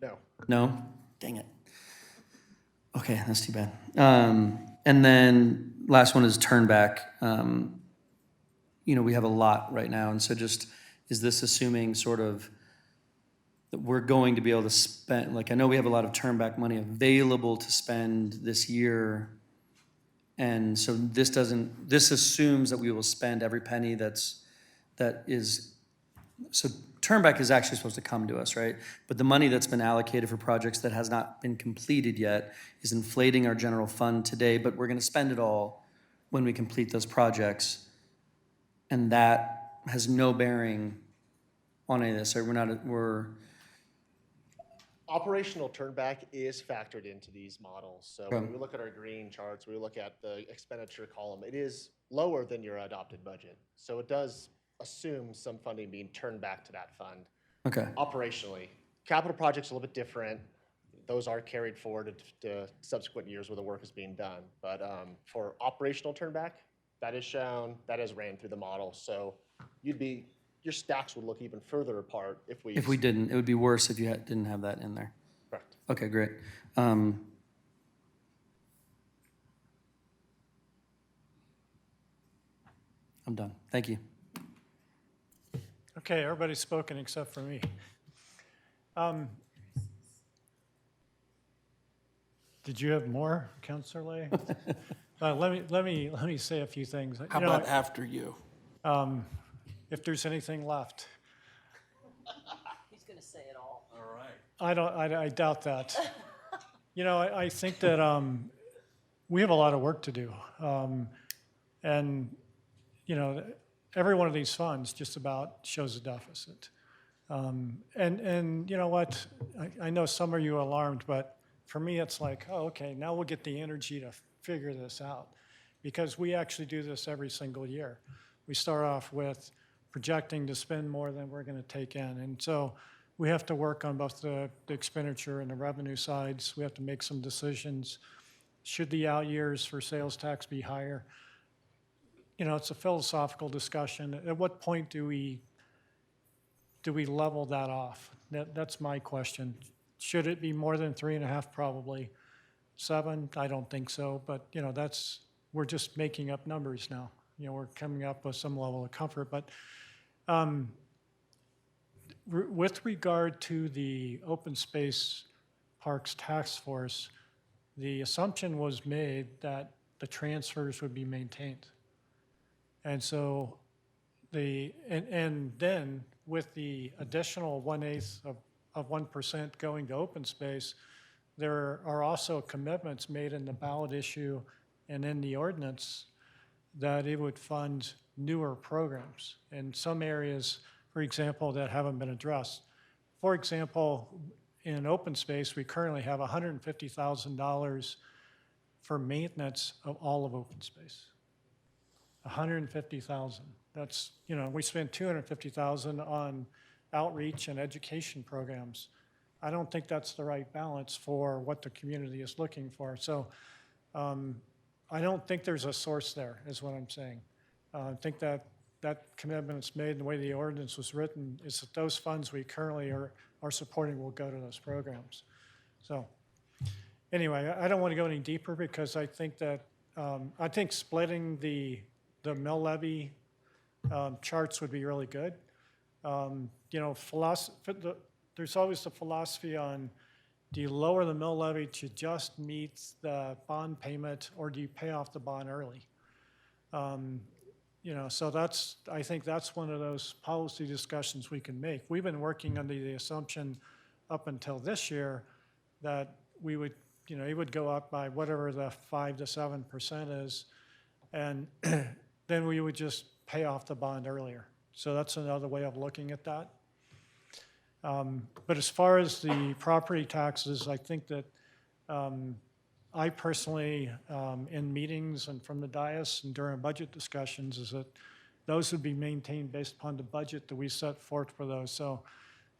no. No? Dang it. Okay, that's too bad. And then last one is turn back. We have a lot right now, and so just, is this assuming sort of that we're going to be able to spend, like I know we have a lot of turn back money available to spend this year, and so this assumes that we will spend every penny so turnback is actually supposed to come to us, right? But the money that's been allocated for projects that has not been completed yet is inflating our general fund today, but we're going to spend it all when we complete those projects. And that has no bearing on any of this, right? Operational turnback is factored into these models. So when we look at our green charts, we look at the expenditure column, it is lower than your adopted budget. So it does assume some funding being turned back to that fund. Okay. Operationally. Capital projects are a little bit different. Those are carried forward to subsequent years where the work is being done. But for operational turnback, that is shown, that is ran through the model. So your stacks would look even further apart if we. If we didn't, it would be worse if you didn't have that in there. Correct. Okay, great. I'm done. Thank you. Okay, everybody's spoken except for me. Did you have more, Councilor Lay? Let me say a few things. How about after you? If there's anything left. say it all. All right. I doubt that. You know, I think that we have a lot of work to do. And, you know, every one of these funds just about shows a deficit. And you know what? I know some of you are alarmed, but for me, it's like, oh, okay, now we'll get the energy to figure this out. Because we actually do this every single year. We start off with projecting to spend more than we're going to take in. And so we have to work on both the expenditure and the revenue sides. We have to make some decisions. Should the out years for sales tax be higher? You know, it's a philosophical discussion. At what point do we level that off? That's my question. Should it be more than 3.5? Probably. 7? I don't think so. But you know, we're just making up numbers now. You know, we're coming up with some level of comfort. But with regard to the open space parks task force, the assumption was made that the transfers would be maintained. And so and then with the additional 1/8 of 1% going to open space, there are also commitments made in the ballot issue and in the ordinance that it would fund newer programs in some areas, for example, that haven't been addressed. For example, in open space, we currently have $150,000 for maintenance of all of open space. $150,000. That's, you know, we spend $250,000 on outreach and education programs. I don't think that's the right balance for what the community is looking for. So I don't think there's a source there, is what I'm saying. I think that commitment is made, and the way the ordinance was written is that those funds we currently are supporting will go to those programs. So anyway, I don't want to go any deeper because I think that, I think splitting the mill levy charts would be really good. You know, there's always the philosophy on, do you lower the mill levy to just meet the bond payment, or do you pay off the bond early? You know, so I think that's one of those policy discussions we can make. We've been working under the assumption up until this year that we would, you know, it would go up by whatever the 5 to 7% is, and then we would just pay off the bond earlier. So that's another way of looking at that. But as far as the property taxes, I think that I personally, in meetings and from the dais and during budget discussions, is that those would be maintained based upon the budget that we set forth for those. So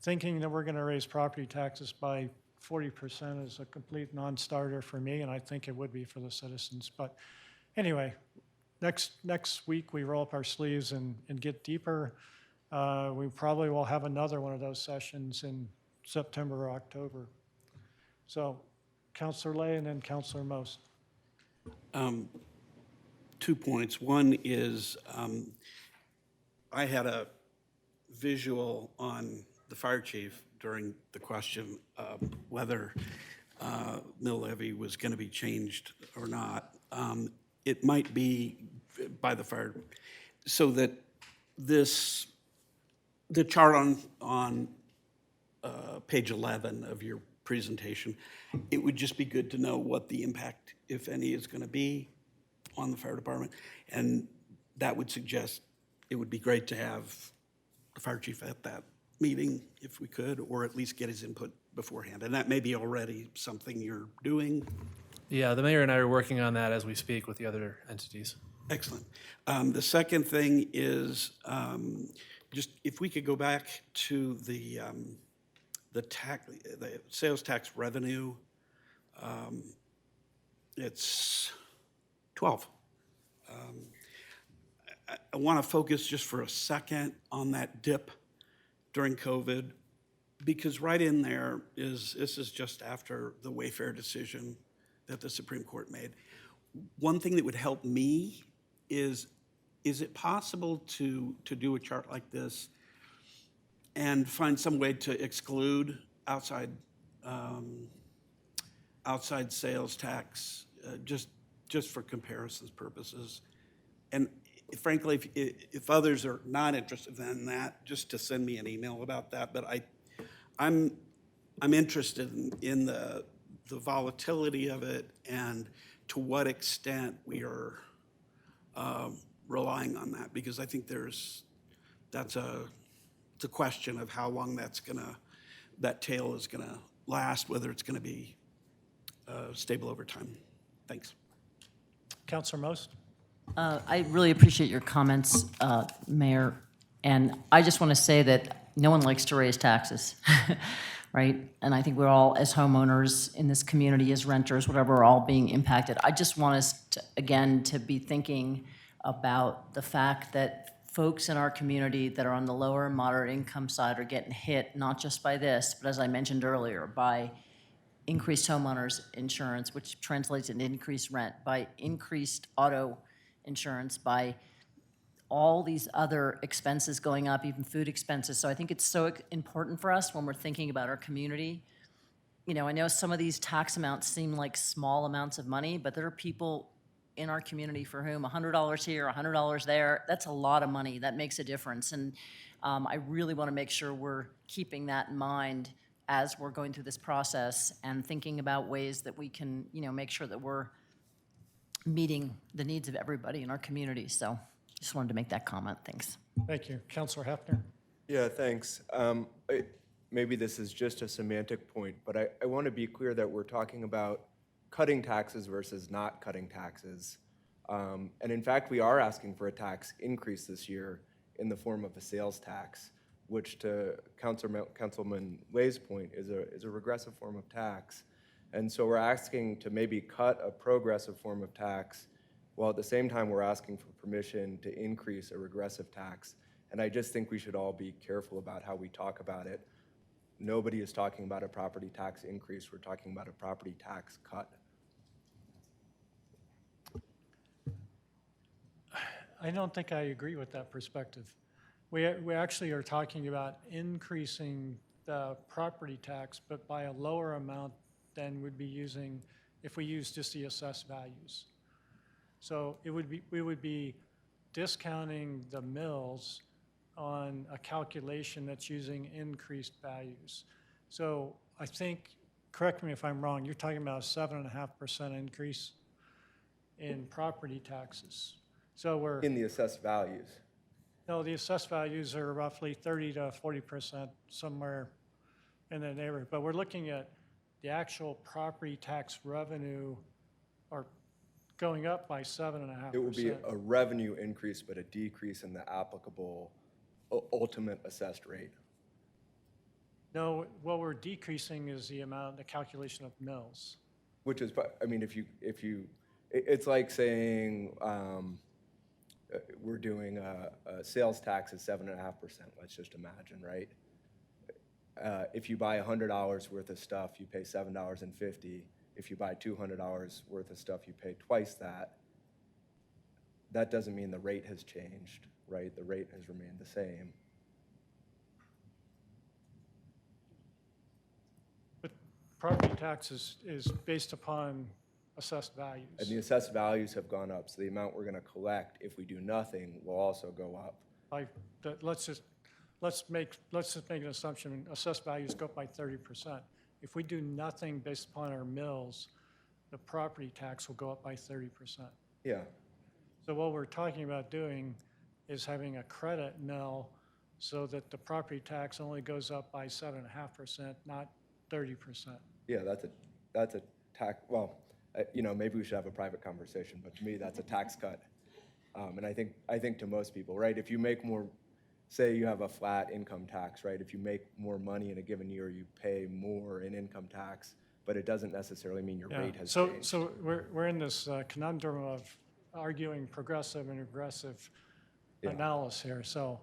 thinking that we're going to raise property taxes by 40% is a complete non-starter for me, and I think it would be for the citizens. But anyway, next week we roll up our sleeves and get deeper. We probably will have another one of those sessions in September or October. So Councilor Lay and then Councilor Most. 2 points. One is I had a visual on the fire chief during the question of whether mill levy was going to be changed or not. It might be by the fire, so that the chart on page 11 of your presentation, it would just be good to know what the impact, if any, is going to be on the fire department. And that would suggest it would be great to have the fire chief at that meeting if we could, or at least get his input beforehand. And that may be already something you're doing. Yeah, the mayor and I are working on that as we speak with the other entities. Excellent. The second thing is just if we could go back to the sales tax revenue. It's 12. I want to focus just for a second on that dip during COVID, because right in there this is just after the Wayfair decision that the Supreme Court made. One thing that would help me is it possible to do a chart like this and find some way to exclude outside sales tax, just for comparisons purposes? And frankly, if others are not interested in that, just to send me an email about that. But I'm interested in the volatility of it and to what extent we are relying on that, because I think it's a question of how long that tail is gonna last, whether it's gonna be stable over time. Thanks. Counselor Most? I really appreciate your comments, Mayor, and I just want to say that no one likes to raise taxes, right? And I think we're all, as homeowners in this community, as renters, whatever, we're all being impacted. I just want us, to, again, to be thinking about the fact that folks in our community that are on the lower and moderate income side are getting hit, not just by this, but as I mentioned earlier, by increased homeowners insurance, which translates into increased rent, by increased auto insurance, by all these other expenses going up, even food expenses. So I think it's so important for us when we're thinking about our community. You know, I know some of these tax amounts seem like small amounts of money, but there are people in our community for whom $100 here, $100 there, that's a lot of money. That makes a difference. And I really want to make sure we're keeping that in mind as we're going through this process and thinking about ways that we can, you know, make sure that we're meeting the needs of everybody in our community. So just wanted to make that comment. Thanks. Thank you. Counselor Hefner? Yeah, thanks. Maybe this is just a semantic point, but I want to be clear that we're talking about cutting taxes versus not cutting taxes. And in fact, we are asking for a tax increase this year in the form of a sales tax, which to Councilman Lay's point is a regressive form of tax. And so we're asking to maybe cut a progressive form of tax, while at the same time we're asking for permission to increase a regressive tax. And I just think we should all be careful about how we talk about it. Nobody is talking about a property tax increase, we're talking about a property tax cut. I don't think I agree with that perspective. We actually are talking about increasing the property tax, but by a lower amount than we'd be using if we use just the assessed values. So we would be discounting the mills on a calculation that's using increased values. So I think, correct me if I'm wrong, you're talking about a 7.5% increase in property taxes. So we're In the assessed values. no, the assessed values are roughly 30 to 40%, somewhere in the neighborhood. But we're looking at the actual property tax revenue are going up by 7.5%. It will be a revenue increase, but a decrease in the applicable ultimate assessed rate. No, what we're decreasing is the amount, the calculation of mills. Which is, I mean, it's like saying we're doing a sales tax at 7.5%, let's just imagine, right? If you buy $100 worth of stuff, you pay $7.50. If you buy $200 worth of stuff, you pay twice that. That doesn't mean the rate has changed, right? The rate has remained the same. But property tax is based upon assessed values. And the assessed values have gone up, so the amount we're going to collect if we do nothing will also go up. Let's just make an assumption, assessed values go up by 30%. If we do nothing based upon our mills, the property tax will go up by 30%. Yeah. So what we're talking about doing is having a credit mill so that the property tax only goes up by 7.5%, not 30%. Yeah, that's a tax, well, you know, maybe we should have a private conversation, but to me, that's a tax cut. And I think to most people, right, if you make more, say you have a flat income tax, right, if you make more money in a given year, you pay more in income tax, but it doesn't necessarily mean your rate has changed. So we're in this conundrum of arguing progressive and regressive analysis here, so.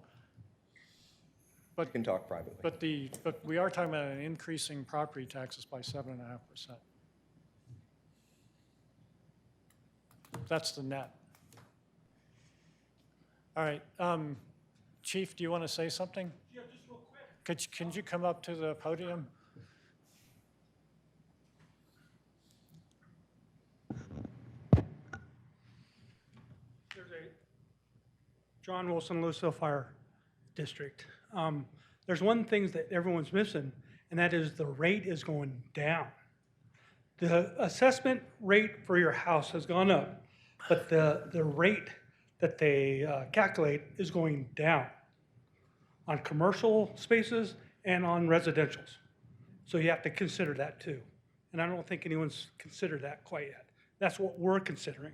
But You can talk privately. But we are talking about an increasing property taxes by 7.5%. That's the net. All right, Chief, do you want to say something? Yeah, just real quick. Could you come up to the podium? There's a John Wilson Louisville Fire District. There's one thing that everyone's missing, and that is the rate is going down. The assessment rate for your house has gone up, but the rate that they calculate is going down on commercial spaces and on residentials. So you have to consider that too. And I don't think anyone's considered that quite yet. That's what we're considering.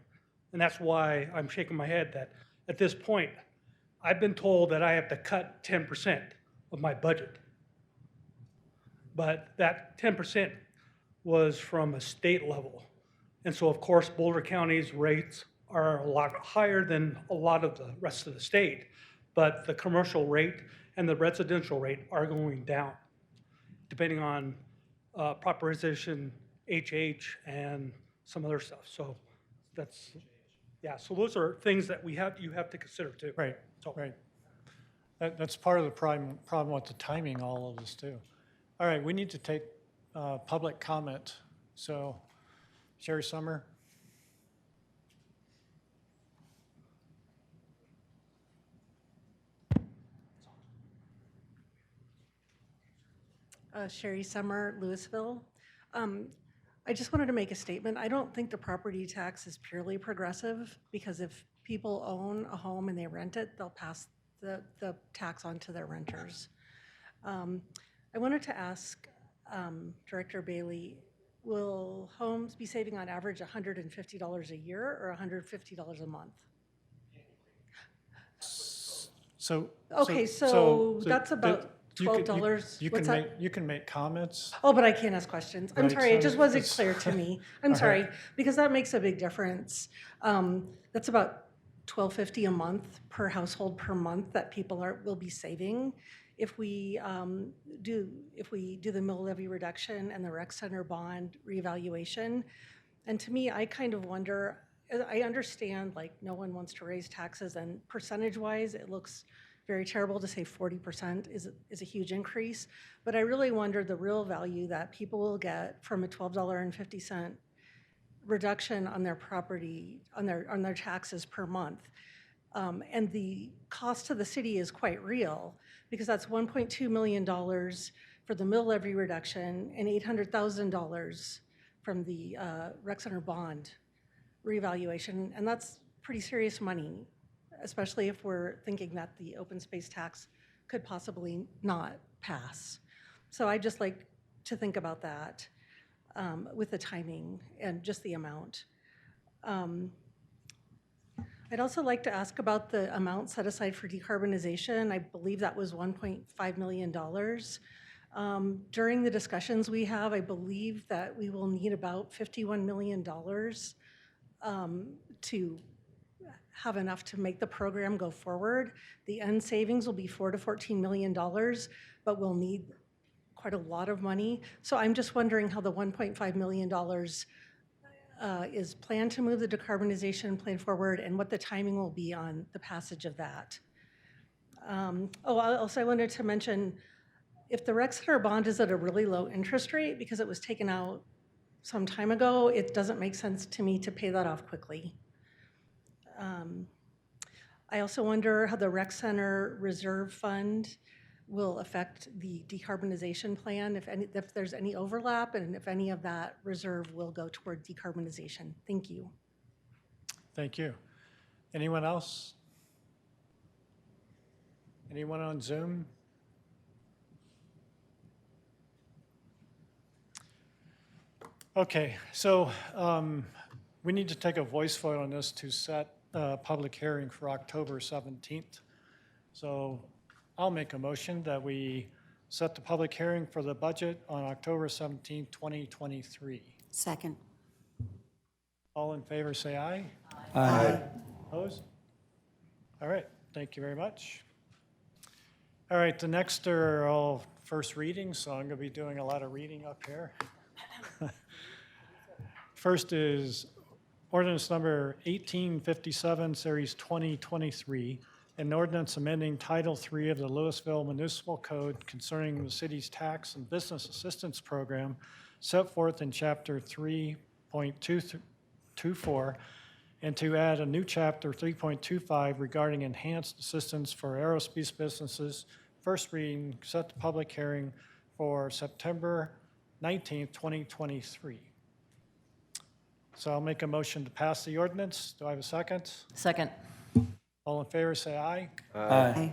And that's why I'm shaking my head that at this point, I've been told that I have to cut 10% of my budget. But that 10% was from a state level. And so of course, Boulder County's rates are a lot higher than a lot of the rest of the state. But the commercial rate and the residential rate are going down, depending on proposition HH and some other stuff. So that's, yeah, so those are things that you have to consider too. Right, So- right. That's part of the problem with the timing, all of this too. All right, we need to take public comment. So Sherry Summer. Sherry Summer, Louisville. I just wanted to make a statement. I don't think the property tax is purely progressive, because if people own a home and they rent it, they'll pass the tax on to their renters. I wanted to ask Director Bailey, will homes be saving on average $150 a year or $150 a month? So. Okay, so that's about $12. You What's can that? you can make comments. Oh, but I can't ask questions. I'm Right, sorry, it so just wasn't it's- clear to me. I'm All sorry, right. because that makes a big difference. That's about $12.50 a month per household per month that people will be saving if we do the mill levy reduction and the rec center bond reevaluation. And to me, I kind of wonder, I understand like no one wants to raise taxes, and percentage-wise, it looks very terrible to say 40% is a huge increase, but I really wonder the real value that people will get from a $12.50 reduction on their property, on their taxes per month. And the cost to the city is quite real, because that's $1.2 million for the mill levy reduction and $800,000 from the rec center bond reevaluation, and that's pretty serious money, especially if we're thinking that the open space tax could possibly not pass. So I'd just like to think about that with the timing and just the amount. I'd also like to ask about the amount set aside for decarbonization. I believe that was $1.5 million. During the discussions we have, I believe that we will need about $51 million to have enough to make the program go forward. The end savings will be $4 to $14 million, but we'll need quite a lot of money. So I'm just wondering how the $1.5 million is planned to move the decarbonization plan forward, and what the timing will be on the passage of that. Also I wanted to mention, if the rec center bond is at a really low interest rate because it was taken out some time ago, it doesn't make sense to me to pay that off quickly. I also wonder how the rec center reserve fund will affect the decarbonization plan, if there's any overlap, and if any of that reserve will go toward decarbonization. Thank you. Thank you. Anyone else? Anyone on Zoom? Okay, so we need to take a voice vote on this to set a public hearing for October 17th. So I'll make a motion that we set the public hearing for the budget on October 17th, 2023. Second. All in favor, say aye. Aye. Opposed? All right, thank you very much. All right, the next are all first readings, so I'm going to be doing a lot of reading up here. First is ordinance number 1857, series 2023, an ordinance amending Title III of the Louisville Municipal Code concerning the city's tax and business assistance program set forth in Chapter 3.24, and to add a new Chapter 3.25 regarding enhanced assistance for aerospace businesses. First reading, set the public hearing for September 19th, 2023. So I'll make a motion to pass the ordinance. Do I have a second? Second. All in favor, say aye. Aye.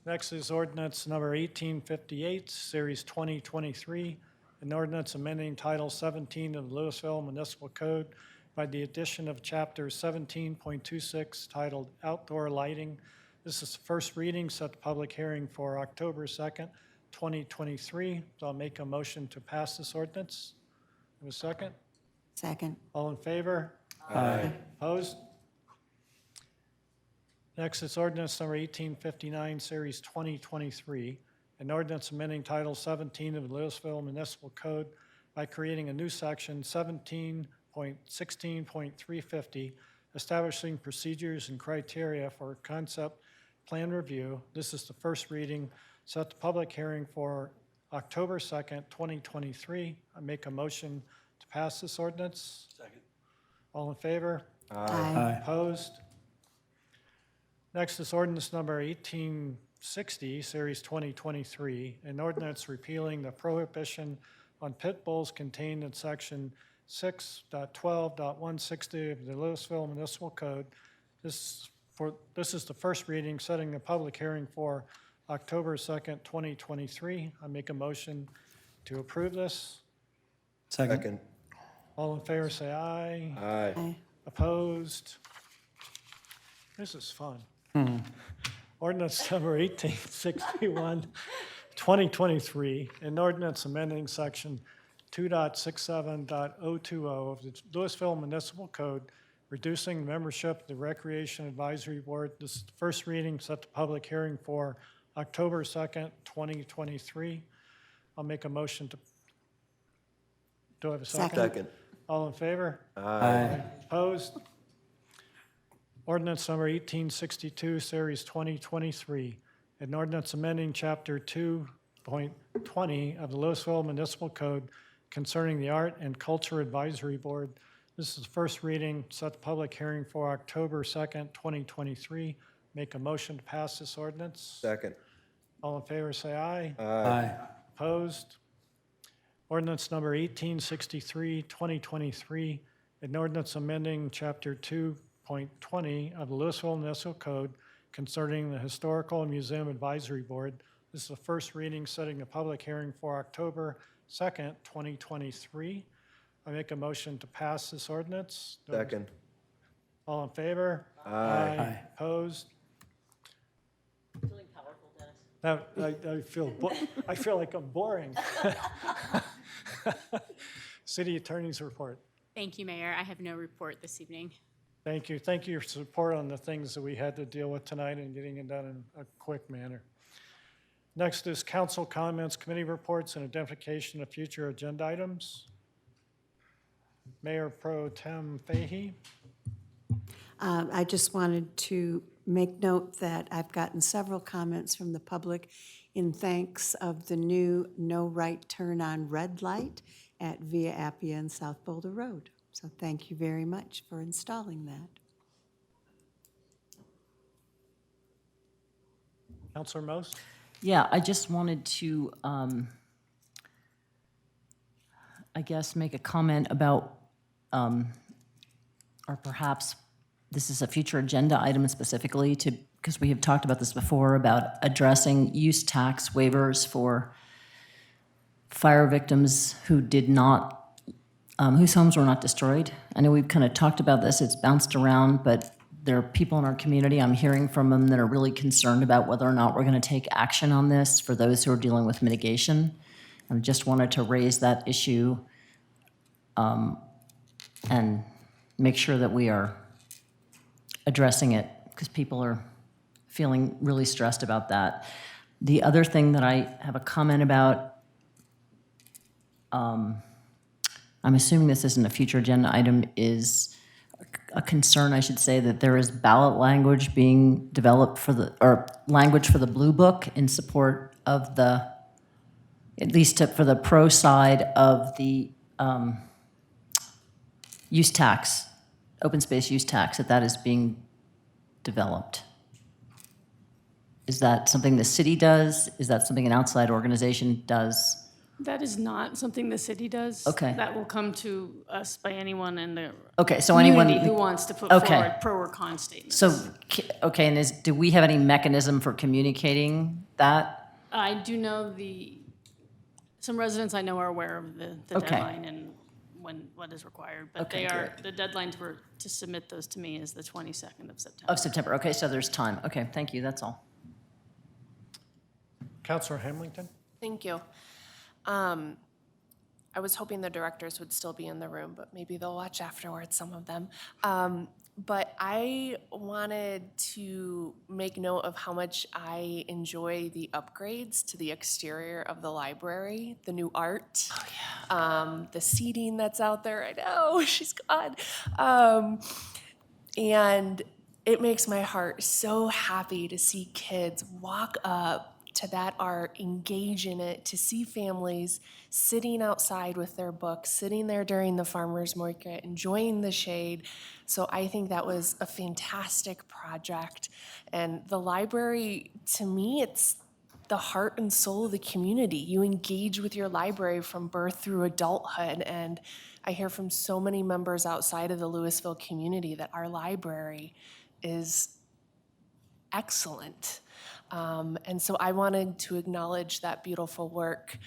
Next is ordinance number 1858, Series 2023, an ordinance amending Title 17 of the Louisville Municipal Code by the addition of Chapter 17.26 titled Outdoor Lighting. This is the first reading, set the public hearing for October 2nd, 2023. So I'll make a motion to pass this ordinance. Have a second? Second. All in favor? Aye. Opposed? Next is ordinance number 1859, Series 2023, an ordinance amending Title 17 of the Louisville Municipal Code by creating a new section 17.16.350, establishing procedures and criteria for concept plan review. This is the first reading. Set the public hearing for October 2nd, 2023. I make a motion to pass this ordinance. Second. All in favor? Aye. Opposed? Next is ordinance number 1860, Series 2023, an ordinance repealing the prohibition on pit bulls contained in Section 6.12.160 of the Louisville Municipal Code. This is the first reading, setting the public hearing for October 2nd, 2023. I make a motion to approve this. Second. All in favor, say aye. Aye. Opposed? This is fun. Ordinance number 1861, 2023, an ordinance amending section 2.67.020 of the Louisville Municipal Code, reducing membership of the Recreation Advisory Board. This is the first reading, set the public hearing for October 2nd, 2023. I'll make a motion to, do I have a second? Second. All in favor? Aye. Opposed? Ordinance number 1862, Series 2023, an ordinance amending Chapter 2.20 of the Louisville Municipal Code concerning the Art and Culture Advisory Board. This is the first reading, set the public hearing for October 2nd, 2023. Make a motion to pass this ordinance. Second. All in favor, say aye. Aye. Opposed? Ordinance number 1863, 2023, an ordinance amending Chapter 2.20 of the Louisville Municipal Code concerning the Historical and Museum Advisory Board. This is the first reading, setting the public hearing for October 2nd, 2023. I make a motion to pass this ordinance. Second. All in favor? Aye. Opposed? Feeling powerful, Dennis. Now, I feel like I'm boring. City Attorney's report. Thank you, Mayor. I have no report this evening. Thank you. Thank you for your support on the things that we had to deal with tonight and getting it done in a quick manner. Next is council comments, committee reports, and identification of future agenda items. Mayor Pro Tem Fahey. I just wanted to make note that I've gotten several comments from the public in thanks of the new no right turn on red light at Via Appia and South Boulder Road. So thank you very much for installing that. Councilor Most? Yeah, I just wanted to, I guess, make a comment about, or perhaps this is a future agenda item specifically to, because we have talked about this before, about addressing use tax waivers for fire victims who did not, whose homes were not destroyed. I know we've kind of talked about this, it's bounced around, but there are people in our community, I'm hearing from them, that are really concerned about whether or not we're going to take action on this for those who are dealing with mitigation. And just wanted to raise that issue and make sure that we are addressing it, because people are feeling really stressed about that. The other thing that I have a comment about, I'm assuming this isn't a future agenda item, is a concern, I should say, that there is ballot language being developed for the, or language for the Blue Book in support of the, at least for the pro side of the use tax, open space use tax, that is being developed. Is that something the city does? Is that something an outside organization does? That is not something the city does. Okay. That will come to us by anyone in the Okay, so anyone. community who wants to put Okay. forward pro or con statements. So, okay, and do we have any mechanism for communicating that? I do know some residents I know are aware of the Okay. deadline and what is required, but Okay, the deadline to submit those to me is the 22nd of September. Of September, okay, so there's time. Okay, thank you, that's all. Counselor Hamilton? Thank you. I was hoping the directors would still be in the room, but maybe they'll watch afterwards, some of them. But I wanted to make note of how much I enjoy the upgrades to the exterior of the library, the new art. Oh, yeah. The seating that's out there, I know, she's gone. And it makes my heart so happy to see kids walk up to that art, engage in it, to see families sitting outside with their books, sitting there during the farmer's market, enjoying the shade. So I think that was a fantastic project. And the library, to me, it's the heart and soul of the community. You engage with your library from birth through adulthood. And I hear from so many members outside of the Louisville community that our library is excellent. And so I wanted to acknowledge that beautiful work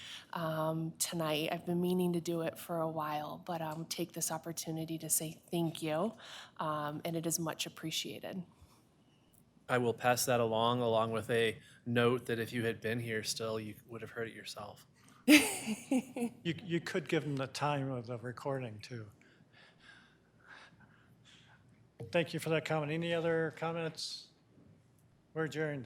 tonight. I've been meaning to do it for a while, but take this opportunity to say thank you, and it is much appreciated. I will pass that along with a note that if you had been here still, you would have heard it yourself. You could give them the time of the recording, too. Thank you for that comment. Any other comments? We're adjourned.